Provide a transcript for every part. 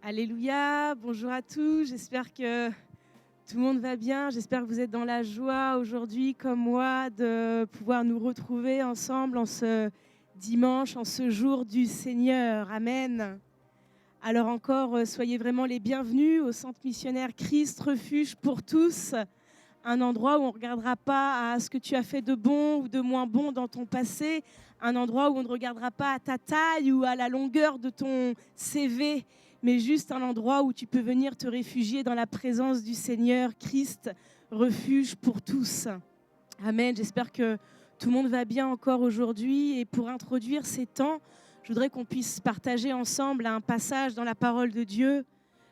Alléluia, bonjour à tous, j'espère que tout le monde va bien, j'espère que vous êtes dans la joie aujourd'hui comme moi de pouvoir nous retrouver ensemble en ce dimanche, en ce jour du Seigneur, Amen. Alors encore, soyez vraiment les bienvenus au Centre missionnaire Christ Refuge pour tous, un endroit où on ne regardera pas à ce que tu as fait de bon ou de moins bon dans ton passé, un endroit où on ne regardera pas à ta taille ou à la longueur de ton CV, mais juste un endroit où tu peux venir te réfugier dans la présence du Seigneur, Christ, refuge pour tous. Amen. J'espère que tout le monde va bien encore aujourd'hui. Et pour introduire ces temps, je voudrais qu'on puisse partager ensemble un passage dans la parole de Dieu,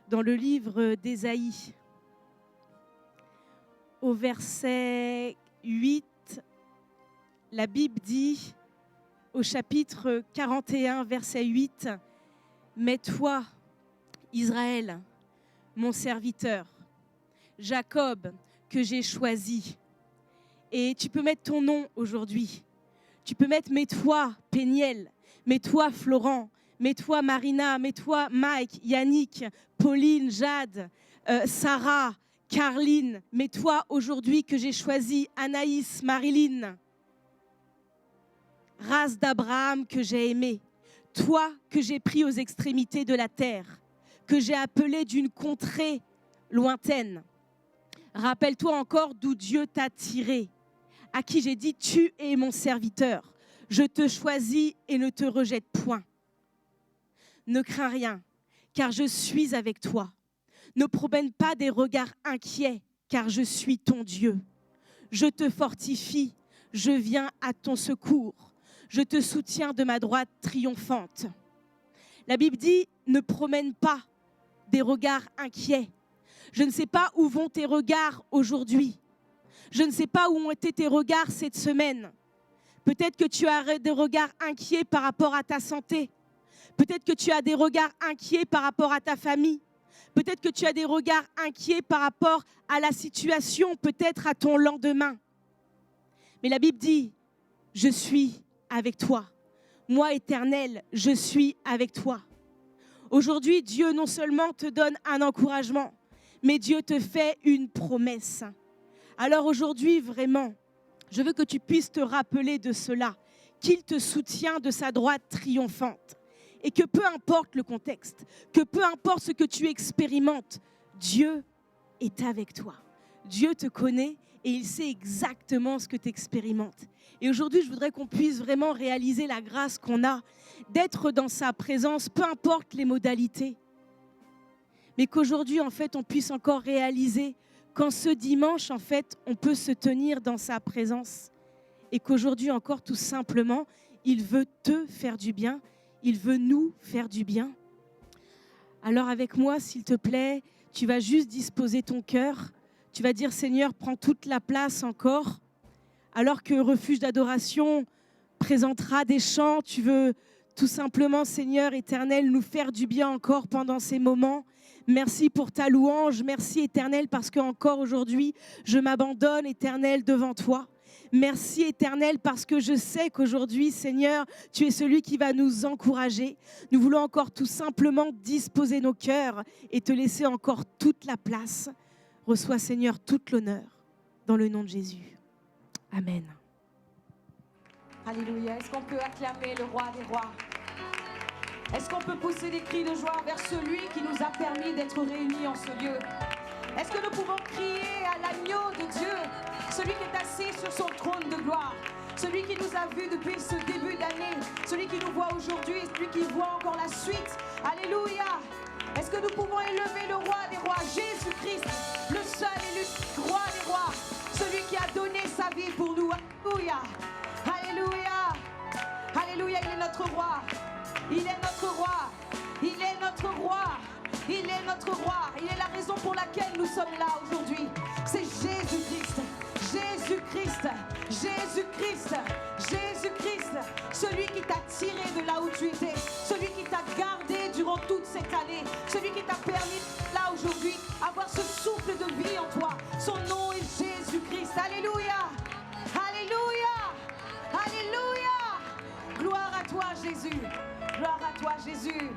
dans le livre d'Ésaïe. Au verset 8, la Bible dit, au chapitre 41, verset 8, « Mais toi, Israël, mon serviteur, Jacob, que j'ai choisi. » Et tu peux mettre ton nom aujourd'hui. Tu peux mettre « Mets-toi, Péniel », « Mets-toi, Florent », « Mets-toi, Marina », « Mets-toi, Mike, Yannick, Pauline, Jade, Sarah, Carline. Mets-toi aujourd'hui que j'ai choisi, Anaïs, Marilyn. Race d'Abraham que j'ai aimé. Toi que j'ai pris aux extrémités de la terre, que j'ai appelé d'une contrée lointaine. Rappelle-toi encore d'où Dieu t'a tiré, à qui j'ai dit « Tu es mon serviteur, je te choisis et ne te rejette point. » Ne crains rien, car je suis avec toi. Ne promène pas des regards inquiets, car je suis ton Dieu. Je te fortifie, je viens à ton secours. Je te soutiens de ma droite triomphante. La Bible dit « Ne promène pas des regards inquiets. » Je ne sais pas où vont tes regards aujourd'hui. Je ne sais pas où ont été tes regards cette semaine. Peut-être que tu as des regards inquiets par rapport à ta santé. Peut-être que tu as des regards inquiets par rapport à ta famille. Peut-être que tu as des regards inquiets par rapport à la situation, peut-être à ton lendemain. Mais la Bible dit « Je suis avec toi. Moi, Éternel, je suis avec toi. » Aujourd'hui, Dieu non seulement te donne un encouragement, mais Dieu te fait une promesse. Alors aujourd'hui, vraiment, je veux que tu puisses te rappeler de cela, qu'il te soutient de sa droite triomphante. Et que peu importe le contexte, que peu importe ce que tu expérimentes, Dieu est avec toi. Dieu te connaît et il sait exactement ce que tu expérimentes. Et aujourd'hui, je voudrais qu'on puisse vraiment réaliser la grâce qu'on a d'être dans sa présence, peu importe les modalités. Mais qu'aujourd'hui, en fait, on puisse encore réaliser qu'en ce dimanche, en fait, on peut se tenir dans sa présence. Et qu'aujourd'hui encore, tout simplement, il veut te faire du bien. Il veut nous faire du bien. Alors avec moi, s'il te plaît, tu vas juste disposer ton cœur. Tu vas dire, Seigneur, prends toute la place encore. Alors que Refuge d'adoration présentera des chants, tu veux tout simplement, Seigneur éternel, nous faire du bien encore pendant ces moments. Merci pour ta louange. Merci éternel parce qu'encore aujourd'hui, je m'abandonne éternel devant toi. Merci éternel parce que je sais qu'aujourd'hui, Seigneur, tu es celui qui va nous encourager. Nous voulons encore tout simplement disposer nos cœurs et te laisser encore toute la place. Reçois, Seigneur, toute l'honneur dans le nom de Jésus. Amen. Alléluia. Est-ce qu'on peut acclamer le roi des rois? Est-ce qu'on peut pousser des cris de joie vers celui qui nous a permis d'être réunis en ce lieu? Est-ce que nous pouvons crier à l'agneau de Dieu, celui qui est assis sur son trône de gloire, celui qui nous a vus depuis ce début d'année, celui qui nous voit aujourd'hui, celui qui voit encore la suite? Alléluia. Est-ce que nous pouvons élever le roi des rois, Jésus-Christ, le seul et l'unique roi des rois, celui qui a donné sa vie pour nous? Alléluia. Alléluia. Alléluia, il est notre roi. Il est notre roi. Il est notre roi. Il est notre roi. Il est la raison pour laquelle nous sommes là aujourd'hui. C'est Jésus-Christ. Jésus-Christ. Jésus-Christ. Jésus-Christ. Celui qui t'a tiré de là où tu étais. Celui qui t'a gardé durant toute cette année. Celui qui t'a permis là aujourd'hui avoir ce souffle de vie en toi. Son nom est Jésus-Christ. Alléluia. Alléluia. Alléluia. Gloire à toi Jésus. Gloire à toi Jésus.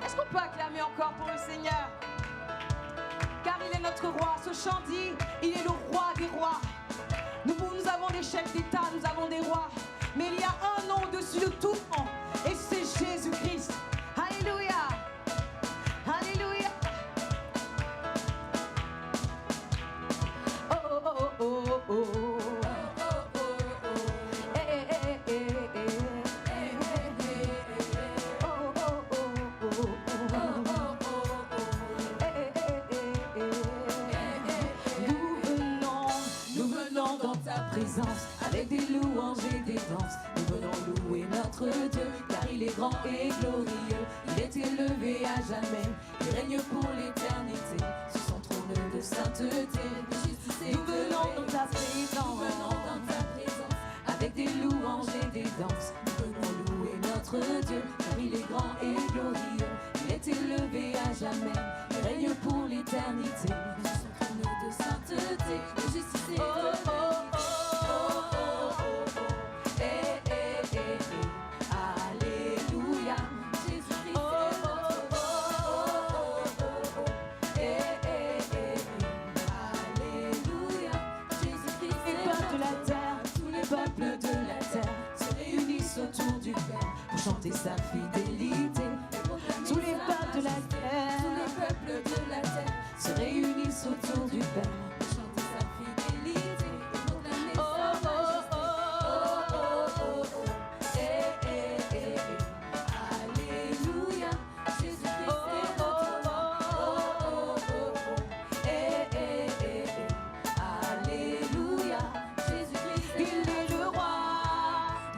Est-ce qu'on peut acclamer encore pour le Seigneur? Car il est notre roi. Ce chant dit, il est le roi des rois. Nous avons des chefs d'État, nous avons des rois. Mais il y a un nom au-dessus de tout nom. Et c'est Jésus-Christ. Alléluia. Alléluia. Oh, oh, oh, oh, oh, oh. Avec des louanges et des danses, nous venons louer notre Dieu, car il est grand et glorieux. Il est élevé à jamais, il règne pour l'éternité, sur son trône de sainteté, de justice et nous venons dans ta présence, nous venons dans ta présence, avec des louanges et des danses, nous venons louer notre Dieu, car il est grand et glorieux. Il est élevé à jamais, il règne pour l'éternité, sur son trône de sainteté, de justice et de chanter sa fidélité. Tous les peuples de la terre, tous les peuples de la terre se réunissent autour du Père pour chanter sa fidélité et proclamer sa majesté. Alléluia, Jésus-Christ est notre roi. Alléluia, Jésus-Christ il est le roi.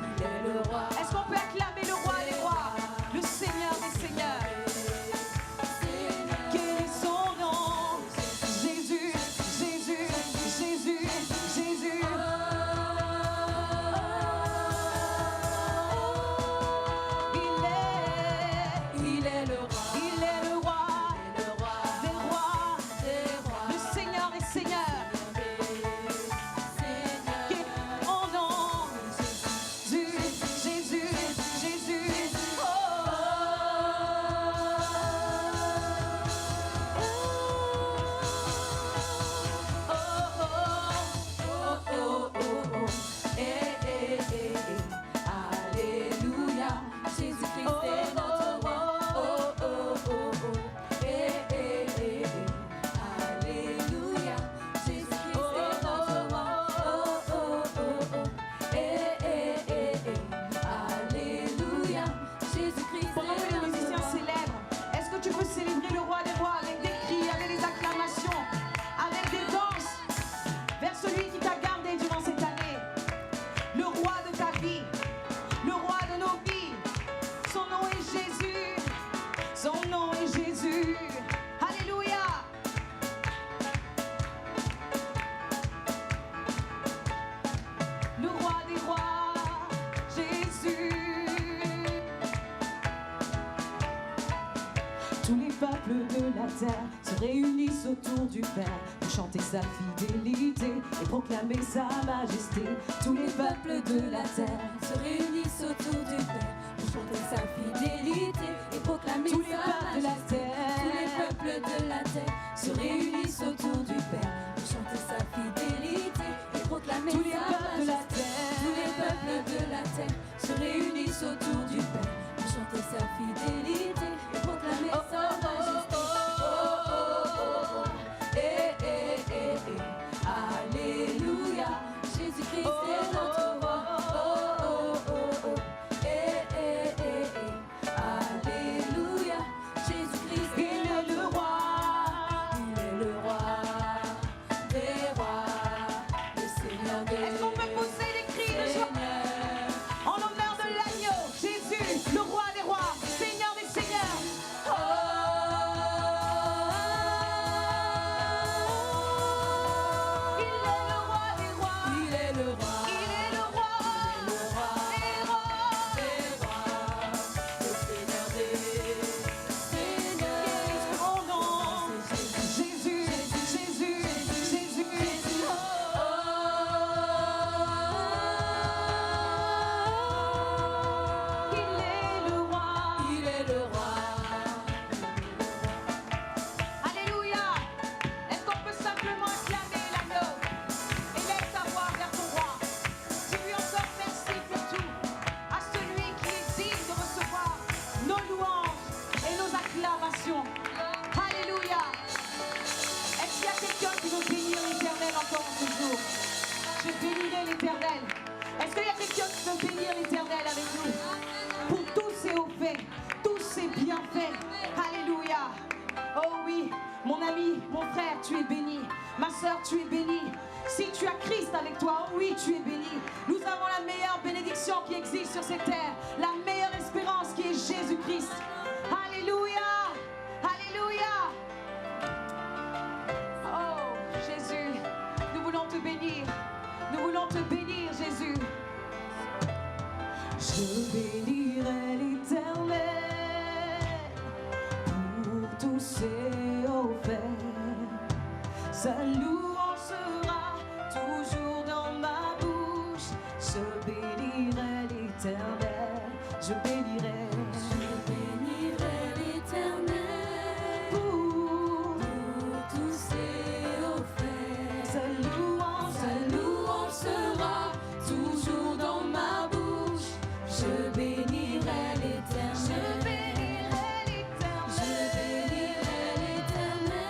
Il est le roi. Est-ce qu'on peut acclamer le roi des rois, le Seigneur des seigneurs? Quel est son nom? Jésus, Jésus, Jésus, Jésus. Il est le roi. Il est le roi, des rois, le Seigneur des seigneurs. Quel est son nom? Jésus, Jésus. Alléluia, Jésus-Christ est notre roi. Alléluia, Jésus-Christ est notre roi. Alléluia, Jésus-Christ Pendant que est les notre musiciens roi. célèbrent, est-ce que tu peux célébrer le roi des rois avec des cris, avec des acclamations, avec des danses vers celui qui t'a gardé durant cette année, le roi de ta vie, le roi de nos vies. Son nom est Jésus, son nom est Jésus. Alléluia. Le roi des rois, Jésus. Tous les peuples de la terre se réunissent autour du Père pour chanter sa fidélité et proclamer sa majesté. Tous les peuples de la terre se réunissent autour du Père pour chanter sa fidélité et proclamer Tous les sa peuples de la majesté. terre. Tous les peuples de la terre se réunissent autour du Père pour chanter sa fidélité et proclamer Tous les sa peuples de la majesté. terre. Tous les peuples de la terre se réunissent autour du Père pour chanter sa fidélité et proclamer sa majesté. Alléluia, Jésus-Christ est notre roi. Alléluia, Jésus-Christ Il est est le roi. Il est le roi des rois, le Seigneur des Est-ce qu'on peut pousser des cris de joie seigneurs. en l'honneur de l'agneau, Jésus, le roi des rois, Seigneur des seigneurs? Oh, ami, mon frère, tu es béni. Ma soeur, tu es béni. Si tu as Christ avec toi, oui, tu es béni. Nous avons la meilleure bénédiction qui existe sur cette terre. La meilleure espérance qui est Jésus-Christ. Alléluia. Alléluia. Oh, Jésus, nous voulons te bénir. Nous voulons te bénir, Jésus. Je bénirai l'Éternel pour tous ses offerts. Sa louange sera toujours dans ma bouche. Je bénirai l'Éternel. Je bénirai l'Éternel pour tous ses offerts. Sa louange sera toujours dans ma bouche. Je bénirai l'Éternel. Je bénirai l'Éternel. Je bénirai l'Éternel.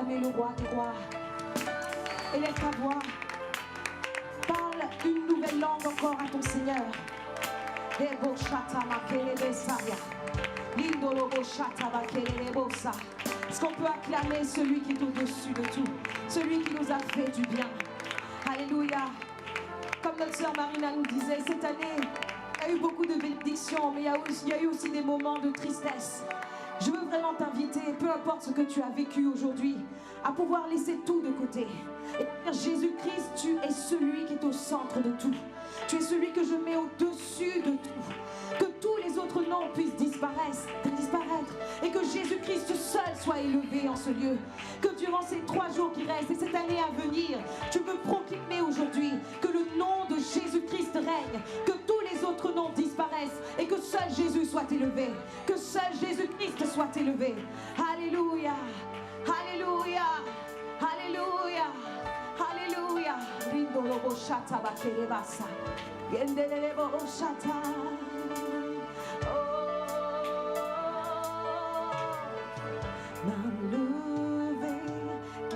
acclamer le roi des rois. Élève ta voix. Parle une nouvelle langue encore à ton Seigneur. Est-ce qu'on peut acclamer celui qui est au-dessus de tout, celui qui nous a fait du bien? Alléluia. Comme notre sœur Marina nous disait, cette année, il y a eu beaucoup de bénédictions, mais il y a eu aussi des moments de tristesse. Je veux vraiment t'inviter, peu importe ce que tu as vécu aujourd'hui, à pouvoir laisser tout de côté. Et dire, Jésus-Christ, tu es celui qui est au centre de tout. Tu es celui que je mets au-dessus de tout. Que tous les autres noms puissent disparaître. Et que Jésus-Christ seul soit élevé en ce lieu. Que durant ces 3 jours qui restent et cette année à venir, tu peux proclamer aujourd'hui que le nom de Jésus-Christ règne. Que tous les autres noms disparaissent. Et que seul Jésus soit élevé. Que seul Jésus-Christ soit élevé. Alléluia. Alléluia. Alléluia. Alléluia. Rindoloboshata bakelebasa. Yendeleleboshata. Main levée,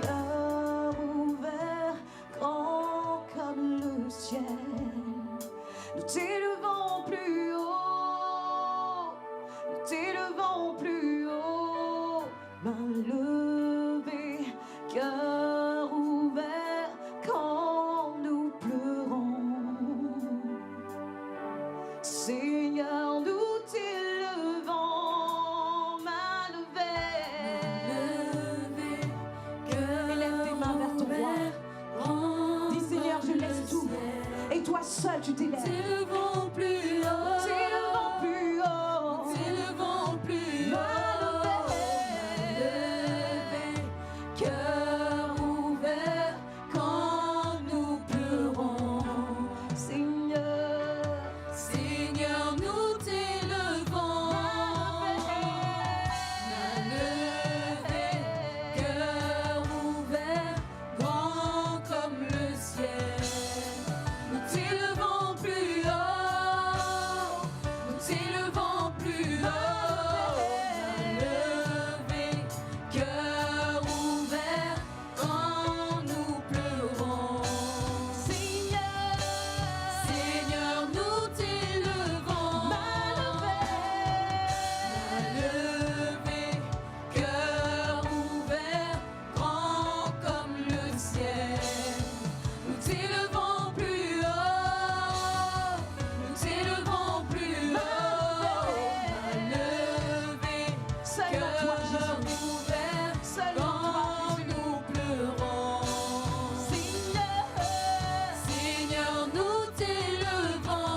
cœur ouvert, grand comme le ciel. Nous t'élevons plus haut, nous t'élevons plus haut. Main levée, cœur ouvert, quand nous pleurons. Seigneur, nous t'élevons, main levée. Élève tes mains vers ton roi. Dis Seigneur, je laisse tout. Et toi seul, tu t'élèves. T'élevons plus haut. T'élevons plus haut. T'élevons plus haut. Levé, cœur ouvert, quand nous pleurons. Seigneur, Seigneur, nous t'élevons. Main levée, cœur ouvert, grand comme le ciel. Nous t'élevons plus haut. Nous t'élevons plus haut. Main levée, cœur ouvert, quand nous pleurons. Seigneur, Seigneur, nous t'élevons. Main levée, cœur ouvert, grand comme le ciel. Nous t'élevons plus haut. Nous t'élevons plus haut. Main levée, seul en toi, cœur Jésus. ouvert, Seul en toi, quand Jésus. nous pleurons. Seigneur, Seigneur, nous t'élevons.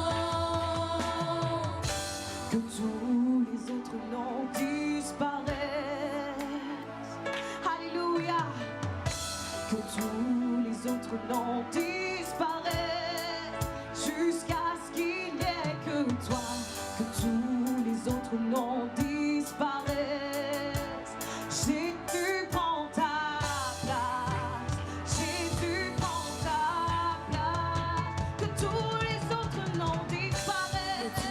que tous les autres noms disparaissent. Alléluia. Que tous les autres noms disparaissent jusqu'à ce qu'il n'y ait que toi. Que tous les autres noms disparaissent. Jésus prend ta place. Jésus prend ta place. Que tous les autres noms disparaissent.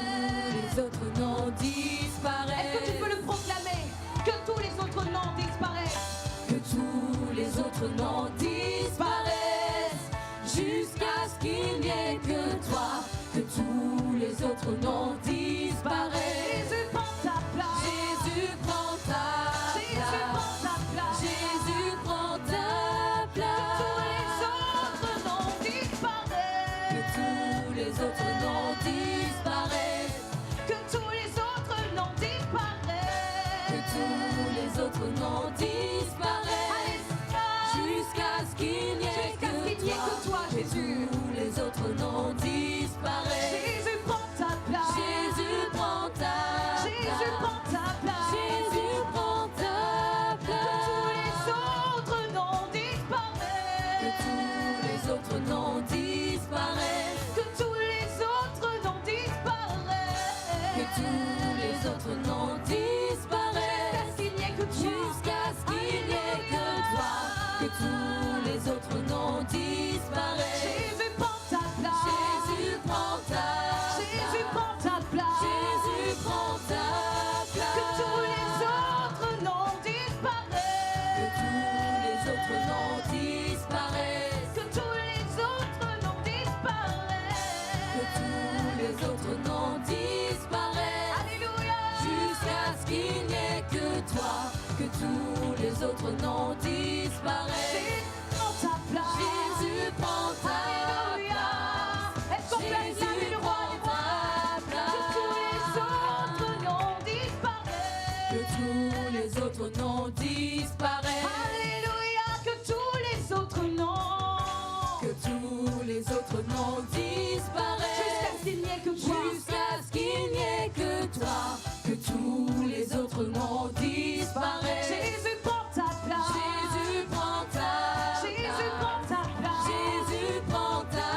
Les autres noms disparaissent. Est-ce que tu peux le proclamer? Que tous les autres noms disparaissent. Que tous les autres noms disparaissent jusqu'à ce qu'il n'y ait que toi. Que tous les autres noms disparaissent. Jésus prend ta place. Jésus prend ta Jésus prend place. ta place. Jésus prend ta place. Que tous les autres noms disparaissent. Que tous les autres noms disparaissent. Que tous les autres noms disparaissent. Que tous les autres noms disparaissent jusqu'à ce qu'il n'y ait que toi. Jésus. Tous les autres noms disparaissent. Jésus prend ta place. Jésus prend ta place. Jésus prend ta place. Jésus prend ta place. Que tous les autres noms disparaissent. Que tous les autres noms disparaissent. Que tous les autres noms disparaissent. Que tous les autres noms disparaissent. Jusqu'à ce qu'il n'y ait que toi. Jusqu'à ce qu'il n'y ait que toi. Que tous les autres noms disparaissent. Jésus prend ta place. Jésus prend ta place. Jésus prend ta place. Jésus prend ta place. Que tous les autres noms disparaissent. Que tous les autres noms disparaissent. Jésus prend ta place. Jésus prend ta Alléluia. place. Est-ce qu'on peut acclamer le roi des rois? Que tous les autres noms disparaissent. Alléluia, Que tous les autres noms. que tous les autres noms disparaissent. Jusqu'à ce qu'il n'y ait que toi. Jusqu'à ce qu'il n'y ait que toi. Que tous les autres noms disparaissent. Jésus prend ta place. Jésus prend ta Jésus place. prend ta place. Jésus prend ta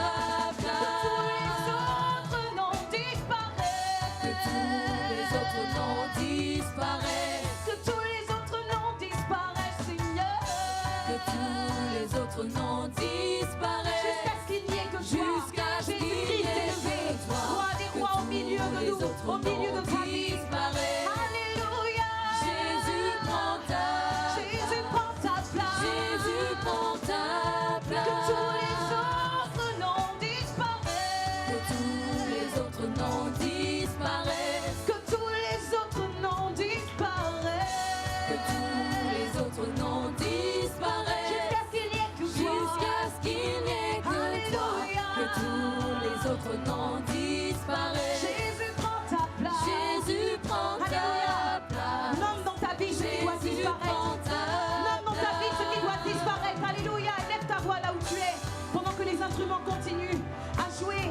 place. Que tous les autres noms disparaissent. Que tous les autres noms disparaissent. Que tous les autres noms disparaissent, Seigneur. Que tous les autres noms disparaissent. Jusqu'à ce qu'il n'y ait que toi. Jusqu'à ce qu'il n'y Jésus-Christ ait est élevé. que toi. Roi des rois au milieu de Les nous, autres au milieu de noms ta vie. disparaissent. Alléluia. Jésus prend ta Jésus prend ta place. Jésus prend ta place. Que tous les autres noms Que disparaissent. tous les autres noms disparaissent. Que tous les autres noms disparaissent. Que tous les autres noms disparaissent. Jusqu'à ce qu'il n'y ait que toi. Jusqu'à ce qu'il n'y ait que toi. Alléluia. Que tous les autres noms disparaissent. Jésus prend ta place. Jésus prend ta Alléluia. place. Nomme dans ta vie ce qui doit Jésus disparaître. prend ta Nomme dans ta vie ce qui doit place. disparaître. Alléluia. Lève ta voix là où tu es. Pendant que les instruments continuent à jouer.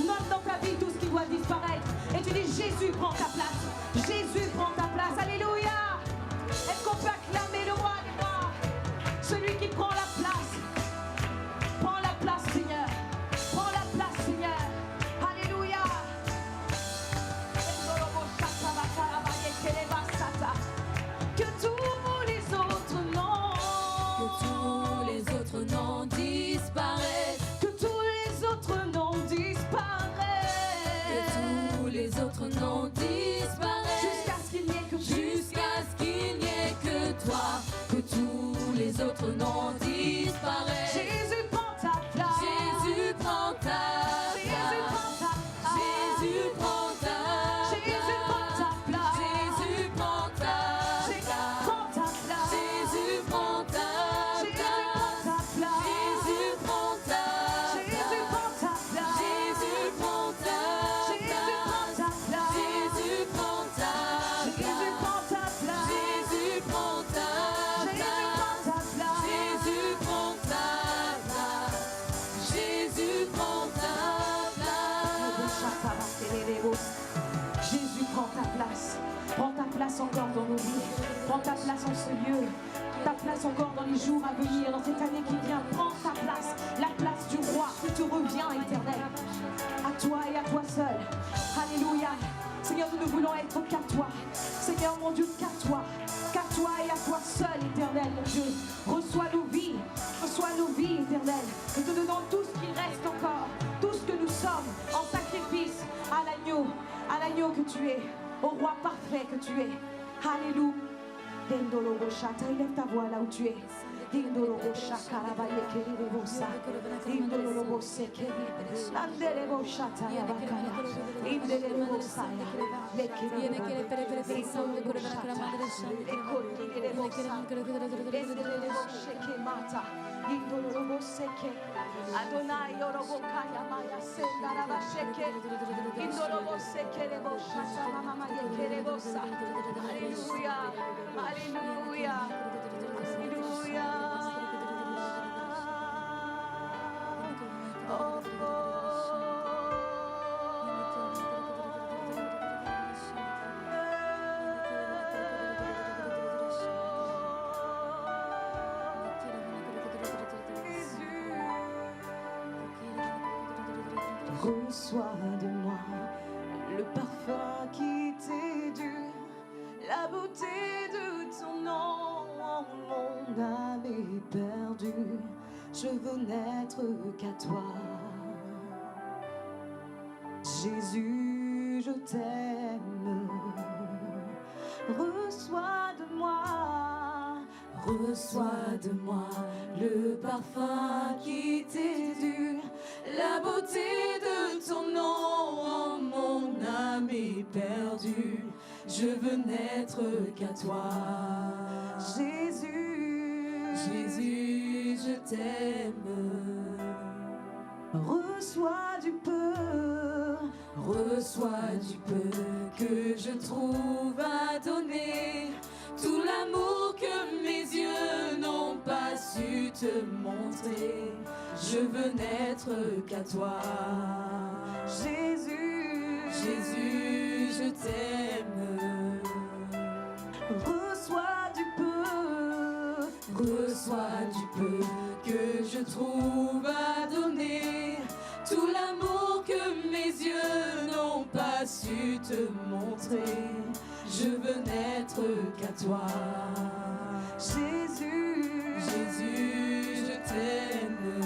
Nomme dans ta vie tout ce qui doit disparaître. Et tu dis Jésus prend ta place. Jésus prend ta place. Alléluia. Est-ce qu'on peut acclamer le roi des rois? Celui qui prend la place. Prends la place, Seigneur. Prends la place, Seigneur. Alléluia. Que tous les autres noms. Que tous les autres noms disparaissent. Que tous les autres noms disparaissent. Que tous les autres noms disparaissent. Jusqu'à ce qu'il n'y ait que toi. Jusqu'à ce qu'il n'y ait que toi. Que tous les autres noms disparaissent. Jésus prend ta place. Jésus prend ta Jésus place. prend ta place. Jésus prend ta Jésus prend ta place. Jésus prend ta Jésus place. prend ta place. Jésus prend ta Jésus place. prend ta place. Jésus prend ta Jésus prend ta place. Jésus prend ta Jésus prend ta place. Jésus prend ta place. Jésus prend ta place. Jésus prend ta place. Jésus prend ta place. Jésus prend ta place. Jésus prend ta place. Prends ta place encore dans nos vies. Prends ta place en ce lieu. Ta place encore dans les jours à venir, dans cette année qui vient. Prends ta place, la place du roi qui te revient, éternel. À toi et à toi seul. Alléluia. Seigneur, nous ne voulons être qu'à toi. Seigneur, mon Dieu, qu'à toi et à toi seul, éternel, mon Dieu. Reçois nos vies, éternel. Nous te donnons tout ce qui reste encore, tout ce que nous sommes, en sacrifice à l'agneau que tu es, au roi parfait que tu es. Alléluia. Dendolobo Shata, élève ta voix là où tu es. Dindolobo Shaka, Rabaye Kerebo Sa. Dindolobo Seke. Landelebo Shata, Yabakaya. Indelebo Saya. Lekerebo. Dindolobo Shata. Lekerebo Sa. Dindolobo Sheke Mata. Dindolobo Seke. Adonai Orobo Kaya Maya Senda Rabasheke. Dindolobo Seke Rebo Shata, Mama Yekerebo Sa. Alléluia. Alléluia. Alléluia. Oh, reçois de moi le parfum qui t'est dû, la beauté de ton nom. Mon âme est perdue, je veux n'être qu'à toi. Jésus, je t'aime. Reçois de moi le parfum qui t'est dû, la beauté de ton nom. Mon âme est perdue, je veux n'être qu'à toi. Jésus, Jésus, je t'aime. Reçois du peu, Reçois du peu que je trouve à donner, tout l'amour que mes yeux n'ont pas su te montrer. Je veux n'être qu'à toi. Jésus, Jésus, je t'aime. reçois du peu, Reçois du peu que je trouve à donner, tout l'amour que mes yeux n'ont pas su te montrer. Je veux n'être qu'à toi. Jésus, Jésus, je t'aime.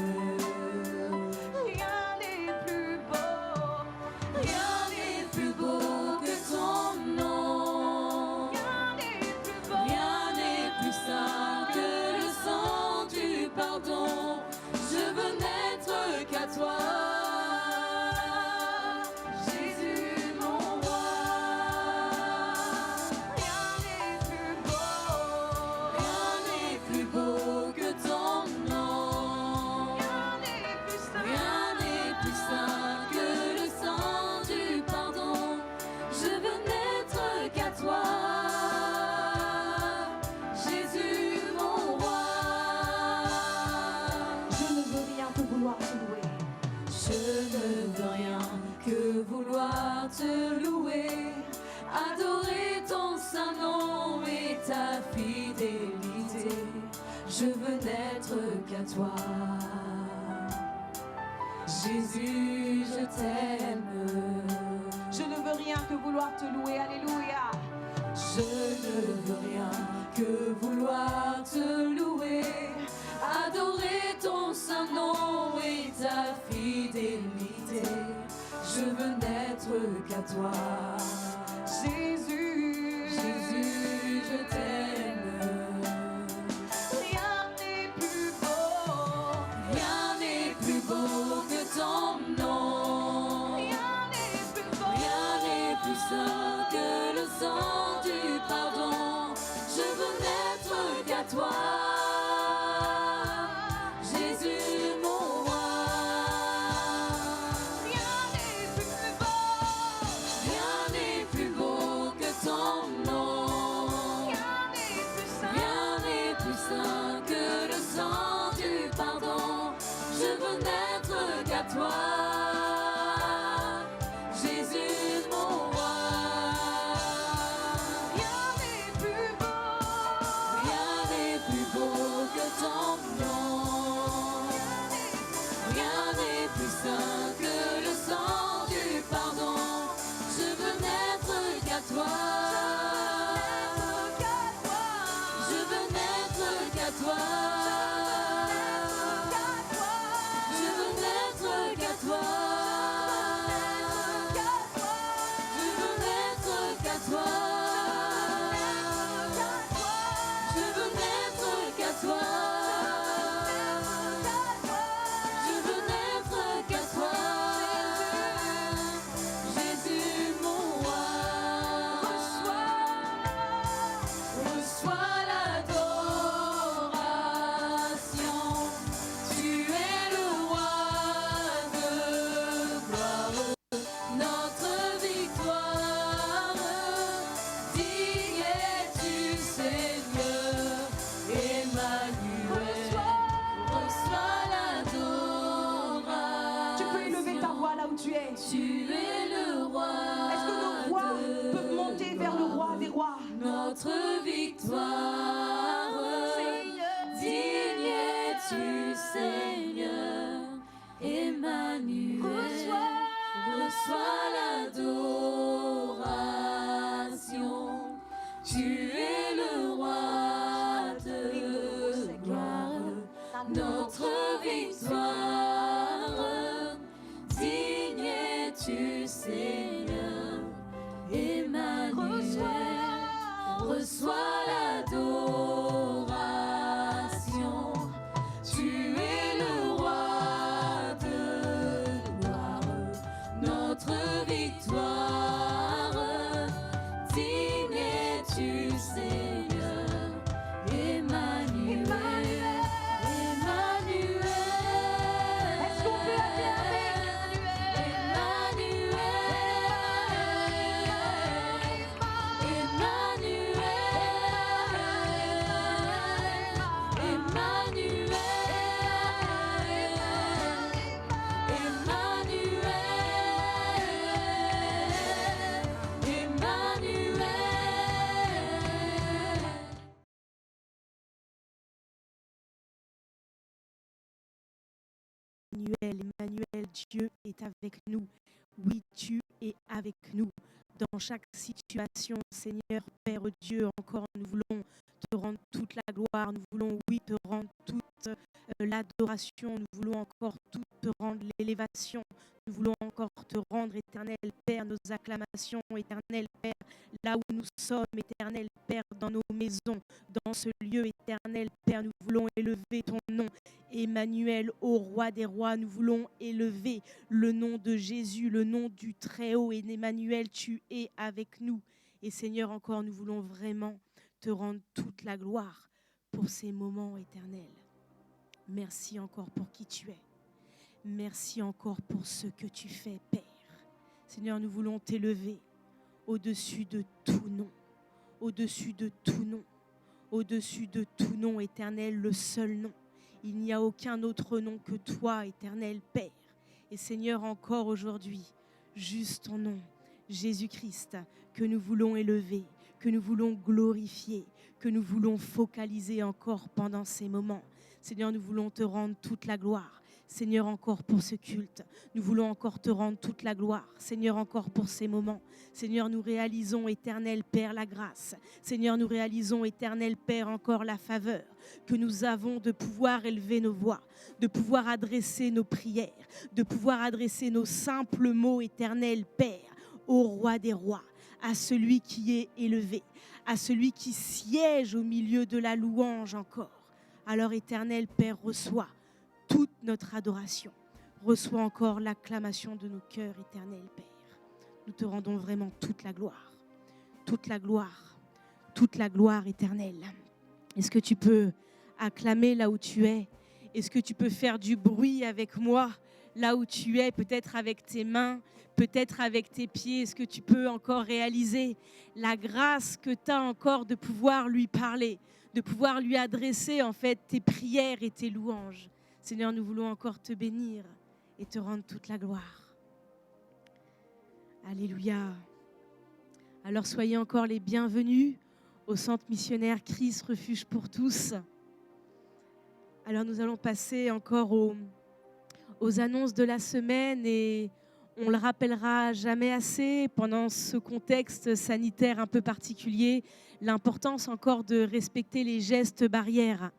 rien n'est plus beau, Rien n'est plus beau que ton nom. rien n'est plus beau, Rien n'est plus saint que le sang du pardon. Je veux n'être qu'à toi. Jésus, mon roi. rien n'est plus beau, Rien n'est plus beau que ton nom. rien n'est plus saint, Rien n'est plus saint que le sang du pardon. Je veux n'être qu'à toi. Jésus, mon roi. je ne veux rien que vouloir te louer. Je ne veux rien que vouloir te louer, adorer ton saint nom et ta fidélité. Je veux n'être qu'à toi. Jésus, je t'aime. Je ne veux rien que vouloir te louer, alléluia. Je ne veux rien que vouloir te louer, adorer ton saint nom et ta fidélité. Je veux n'être qu'à toi. Jésus, Jésus, je t'aime. rien n'est plus beau, Rien n'est plus beau que ton nom. rien n'est plus beau, Rien n'est plus saint que le sang du pardon. Je veux n'être qu'à toi. Jésus, mon roi. rien n'est plus beau, Rien n'est plus beau que ton nom. rien n'est plus saint, Rien n'est plus saint que le sang du pardon. Je veux n'être qu'à toi. Jésus, mon roi. rien n'est plus beau, Rien n'est plus beau que ton nom. Rien n'est plus saint que le sang du pardon. Je veux n'être qu'à toi. Je veux n'être qu'à toi. Je veux n'être qu'à toi. Je veux n'être qu'à toi. Je veux n'être qu'à toi. Je veux n'être qu'à toi. Jésus, mon roi. Reçois l'adoration. Tu es le roi de gloire. Notre victoire. Digne es-tu, Seigneur. Emmanuel. Reçois l'adoration. Tu peux élever ta voix là où tu es. Tu es le roi. Est-ce que nos voix de peuvent monter vers le roi des rois? Notre victoire. Digne es-tu, Seigneur. Emmanuel. Reçois l'adoration. Tu es le roi de gloire. Notre victoire. Digne es-tu, Seigneur. Emmanuel. Reçois l'adoration. Tu es le roi de gloire. Notre victoire. Digne es-tu, Seigneur. Emmanuel. Emmanuel, Dieu est avec nous. Oui, tu es avec nous. Dans chaque situation, Seigneur, Père Dieu, encore nous voulons te rendre toute la gloire, nous voulons, oui, te rendre toute l'adoration, nous voulons encore tout te rendre l'élévation, nous voulons encore te rendre, éternel Père, nos acclamations, éternel Père, là où nous sommes, éternel Père, dans nos maisons, dans ce lieu, éternel Père, nous voulons élever ton nom. Emmanuel, ô roi des rois, nous voulons élever le nom de Jésus, le nom du Très-Haut. Et Emmanuel, tu es avec nous. Et Seigneur, encore, nous voulons vraiment te rendre toute la gloire pour ces moments éternels. Merci encore pour qui tu es. Merci encore pour ce que tu fais, Père. Seigneur, nous voulons t'élever au-dessus de tout nom, au-dessus de tout nom, au-dessus de tout nom, éternel, le seul nom. Il n'y a aucun autre nom que toi, éternel Père. Et Seigneur, encore aujourd'hui, juste ton nom, Jésus-Christ, que nous voulons élever, que nous voulons glorifier, que nous voulons focaliser encore pendant ces moments. Seigneur, nous voulons te rendre toute la gloire. Seigneur, encore pour ce culte. Nous voulons encore te rendre toute la gloire. Seigneur, encore pour ces moments. Seigneur, nous réalisons, éternel Père, la grâce. Seigneur, nous réalisons, éternel Père, encore la faveur que nous avons de pouvoir élever nos voix, de pouvoir adresser nos prières, de pouvoir adresser nos simples mots, éternel Père, au roi des rois, à celui qui est élevé, à celui qui siège au milieu de la louange encore. Alors, éternel Père, reçois toute notre adoration. Reçois encore l'acclamation de nos cœurs, éternel Père. Nous te rendons vraiment toute la gloire, toute la gloire, toute la gloire éternelle. Est-ce que tu peux acclamer là où tu es? Est-ce que tu peux faire du bruit avec moi là où tu es, peut-être avec tes mains, peut-être avec tes pieds? Est-ce que tu peux encore réaliser la grâce que tu as encore de pouvoir lui parler, de pouvoir lui adresser en fait tes prières et tes louanges? Seigneur, nous voulons encore te bénir et te rendre toute la gloire. Alléluia. Alors soyez encore les bienvenus au centre missionnaire Christ Refuge pour tous. Alors nous allons passer encore aux annonces de la semaine et on le rappellera jamais assez pendant ce contexte sanitaire un peu particulier, l'importance encore de respecter les gestes barrières.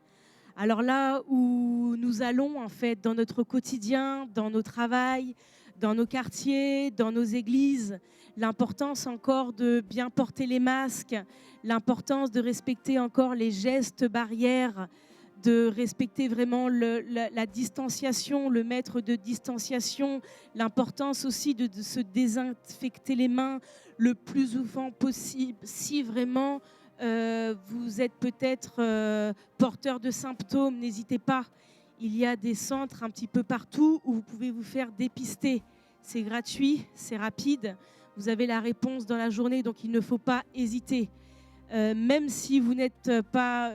Alors là où nous allons en fait dans notre quotidien, dans nos travails, dans nos quartiers, dans nos églises, l'importance encore de bien porter les masques, l'importance de respecter encore les gestes barrières, de respecter vraiment la distanciation, le mètre de distanciation, l'importance aussi de se désinfecter les mains le plus souvent possible. Si vraiment vous êtes peut-être porteur de symptômes, n'hésitez pas. Il y a des centres un petit peu partout où vous pouvez vous faire dépister. C'est gratuit, c'est rapide. Vous avez la réponse dans la journée, donc il ne faut pas hésiter. Même si vous n'êtes pas...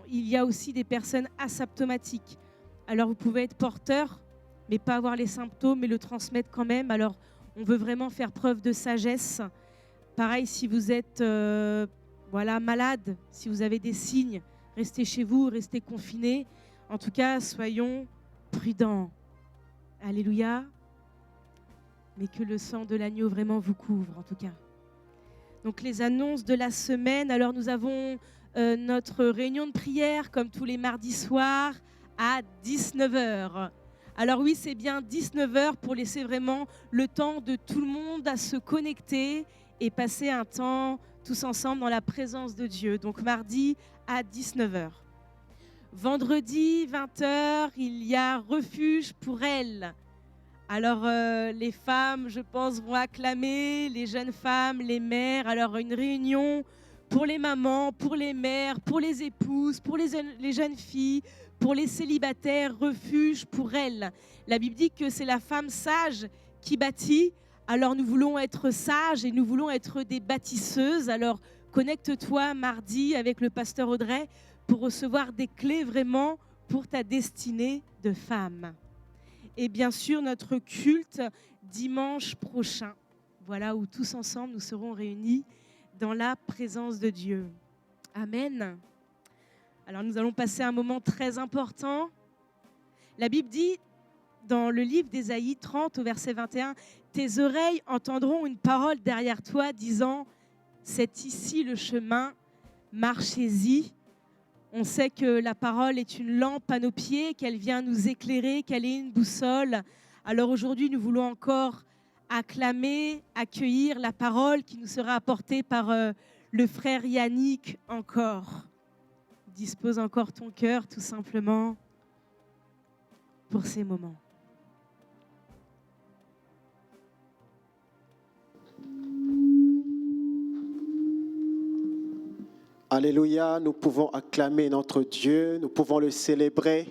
il y a aussi des personnes asymptomatiques. Alors vous pouvez être porteur, mais pas avoir les symptômes, mais le transmettre quand même. Alors on veut vraiment faire preuve de sagesse. Pareil, si vous êtes malade, si vous avez des signes, restez chez vous, restez confinés. En tout cas, soyons prudents. Alléluia. Mais que le sang de l'agneau vraiment vous couvre, en tout cas. Donc les annonces de la semaine. Alors nous avons notre réunion de prière, comme tous les mardis soirs, à 19h. Alors oui, c'est bien 19h pour laisser vraiment le temps de tout le monde à se connecter et passer un temps tous ensemble dans la présence de Dieu. Donc mardi à 19h. Vendredi 20h, il y a refuge pour elles. Alors les femmes, je pense, vont acclamer, les jeunes femmes, les mères. Alors une réunion pour les mamans, pour les mères, pour les épouses, pour les jeunes filles, pour les célibataires, refuge pour elles. La Bible dit que c'est la femme sage qui bâtit. Alors nous voulons être sages et nous voulons être des bâtisseuses. Alors connecte-toi mardi avec le pasteur Audrey pour recevoir des clés vraiment pour ta destinée de femme. Et bien sûr notre culte dimanche prochain. Voilà, où tous ensemble nous serons réunis dans la présence de Dieu. Amen. Alors nous allons passer un moment très important. La Bible dit dans le livre d'Ésaïe 30 au verset 21, « Tes oreilles entendront une parole derrière toi disant, c'est ici le chemin, marchez-y. » On sait que la parole est une lampe à nos pieds, qu'elle vient nous éclairer, qu'elle est une boussole. Alors aujourd'hui, nous voulons encore acclamer, accueillir la parole qui nous sera apportée par le frère Yannick encore. Dispose encore ton cœur tout simplement pour ces moments. Alléluia, nous pouvons acclamer notre Dieu, nous pouvons le célébrer.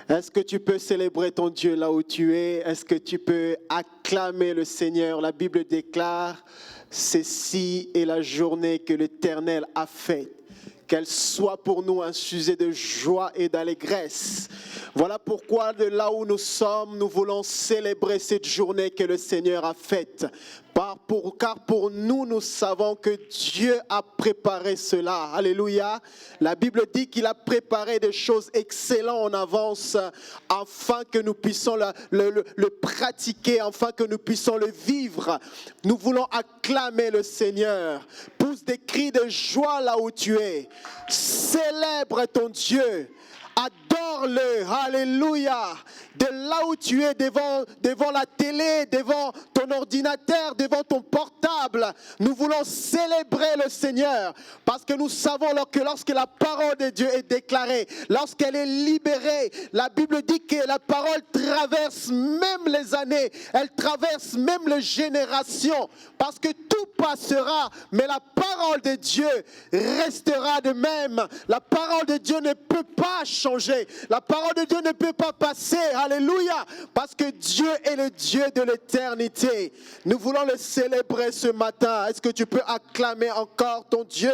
Est-ce que tu peux célébrer ton Dieu là où tu es? Est-ce que tu peux acclamer le Seigneur? La Bible déclare, ceci est la journée que l'Éternel a faite. Qu'elle soit pour nous un sujet de joie et d'allégresse. Voilà pourquoi de là où nous sommes, nous voulons célébrer cette journée que le Seigneur a faite. Car pour nous, nous savons que Dieu a préparé cela. Alléluia. La Bible dit qu'il a préparé des choses excellentes en avance afin que nous puissions le pratiquer, afin que nous puissions le vivre. Nous voulons acclamer le Seigneur. Pousse des cris de joie là où tu es. Célèbre ton Dieu. Adore-le, alléluia. De là où tu es, devant la télé, devant ton ordinateur, devant ton portable, nous voulons célébrer le Seigneur. Parce que nous savons que lorsque la parole de Dieu est déclarée, lorsqu'elle est libérée, la Bible dit que la parole traverse même les années, elle traverse même les générations. Parce que tout passera, mais la parole de Dieu restera de même. La parole de Dieu ne peut pas changer. La parole de Dieu ne peut pas passer. Alléluia. Parce que Dieu est le Dieu de l'éternité. Nous voulons le célébrer ce matin. Est-ce que tu peux acclamer encore ton Dieu?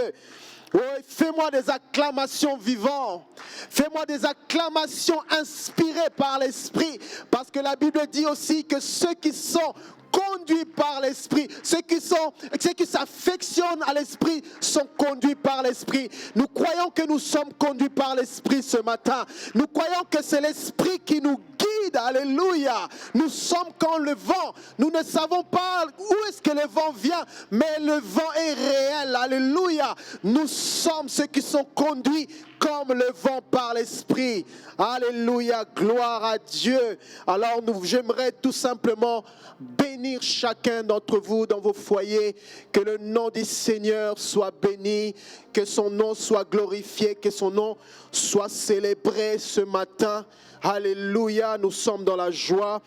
Oui, fais-moi des acclamations vivantes. Fais-moi des acclamations inspirées par l'Esprit. Parce que la Bible dit aussi que ceux qui sont conduits par l'Esprit, ceux qui s'affectionnent à l'Esprit sont conduits par l'Esprit. Nous croyons que nous sommes conduits par l'Esprit ce matin. Nous croyons que c'est l'Esprit qui nous guide. Alléluia. Nous sommes comme le vent. Nous ne savons pas où est-ce que le vent vient, mais le vent est réel. Alléluia. Nous sommes ceux qui sont conduits comme le vent par l'Esprit. Alléluia, gloire à Dieu. Alors j'aimerais tout simplement bénir chacun d'entre vous dans vos foyers, que le nom du Seigneur soit béni, que son nom soit glorifié, que son nom soit célébré ce matin. Alléluia, nous sommes dans la joie.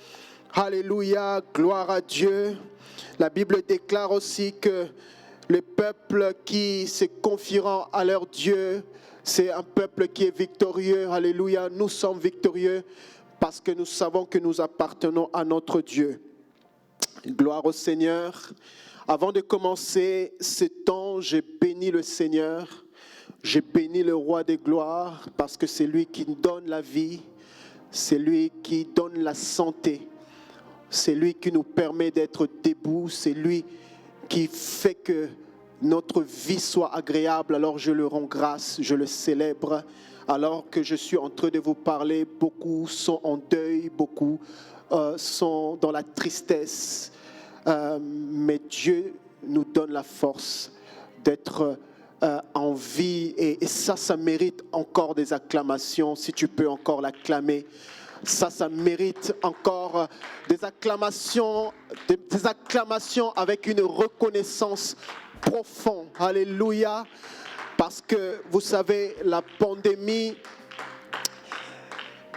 Alléluia, gloire à Dieu. La Bible déclare aussi que le peuple qui se confiera à leur Dieu, c'est un peuple qui est victorieux. Alléluia, nous sommes victorieux parce que nous savons que nous appartenons à notre Dieu. Gloire au Seigneur. Avant de commencer ce temps, j'ai béni le Seigneur. J'ai béni le roi des gloires parce que c'est lui qui donne la vie. C'est lui qui donne la santé. C'est lui qui nous permet d'être debout. C'est lui qui fait que notre vie soit agréable. Alors je le rends grâce, je le célèbre. Alors que je suis en train de vous parler, beaucoup sont en deuil, beaucoup sont dans la tristesse. Mais Dieu nous donne la force d'être en vie. Et ça mérite encore des acclamations, si tu peux encore l'acclamer. Ça mérite encore des acclamations avec une reconnaissance profonde. Alléluia. Parce que vous savez, la pandémie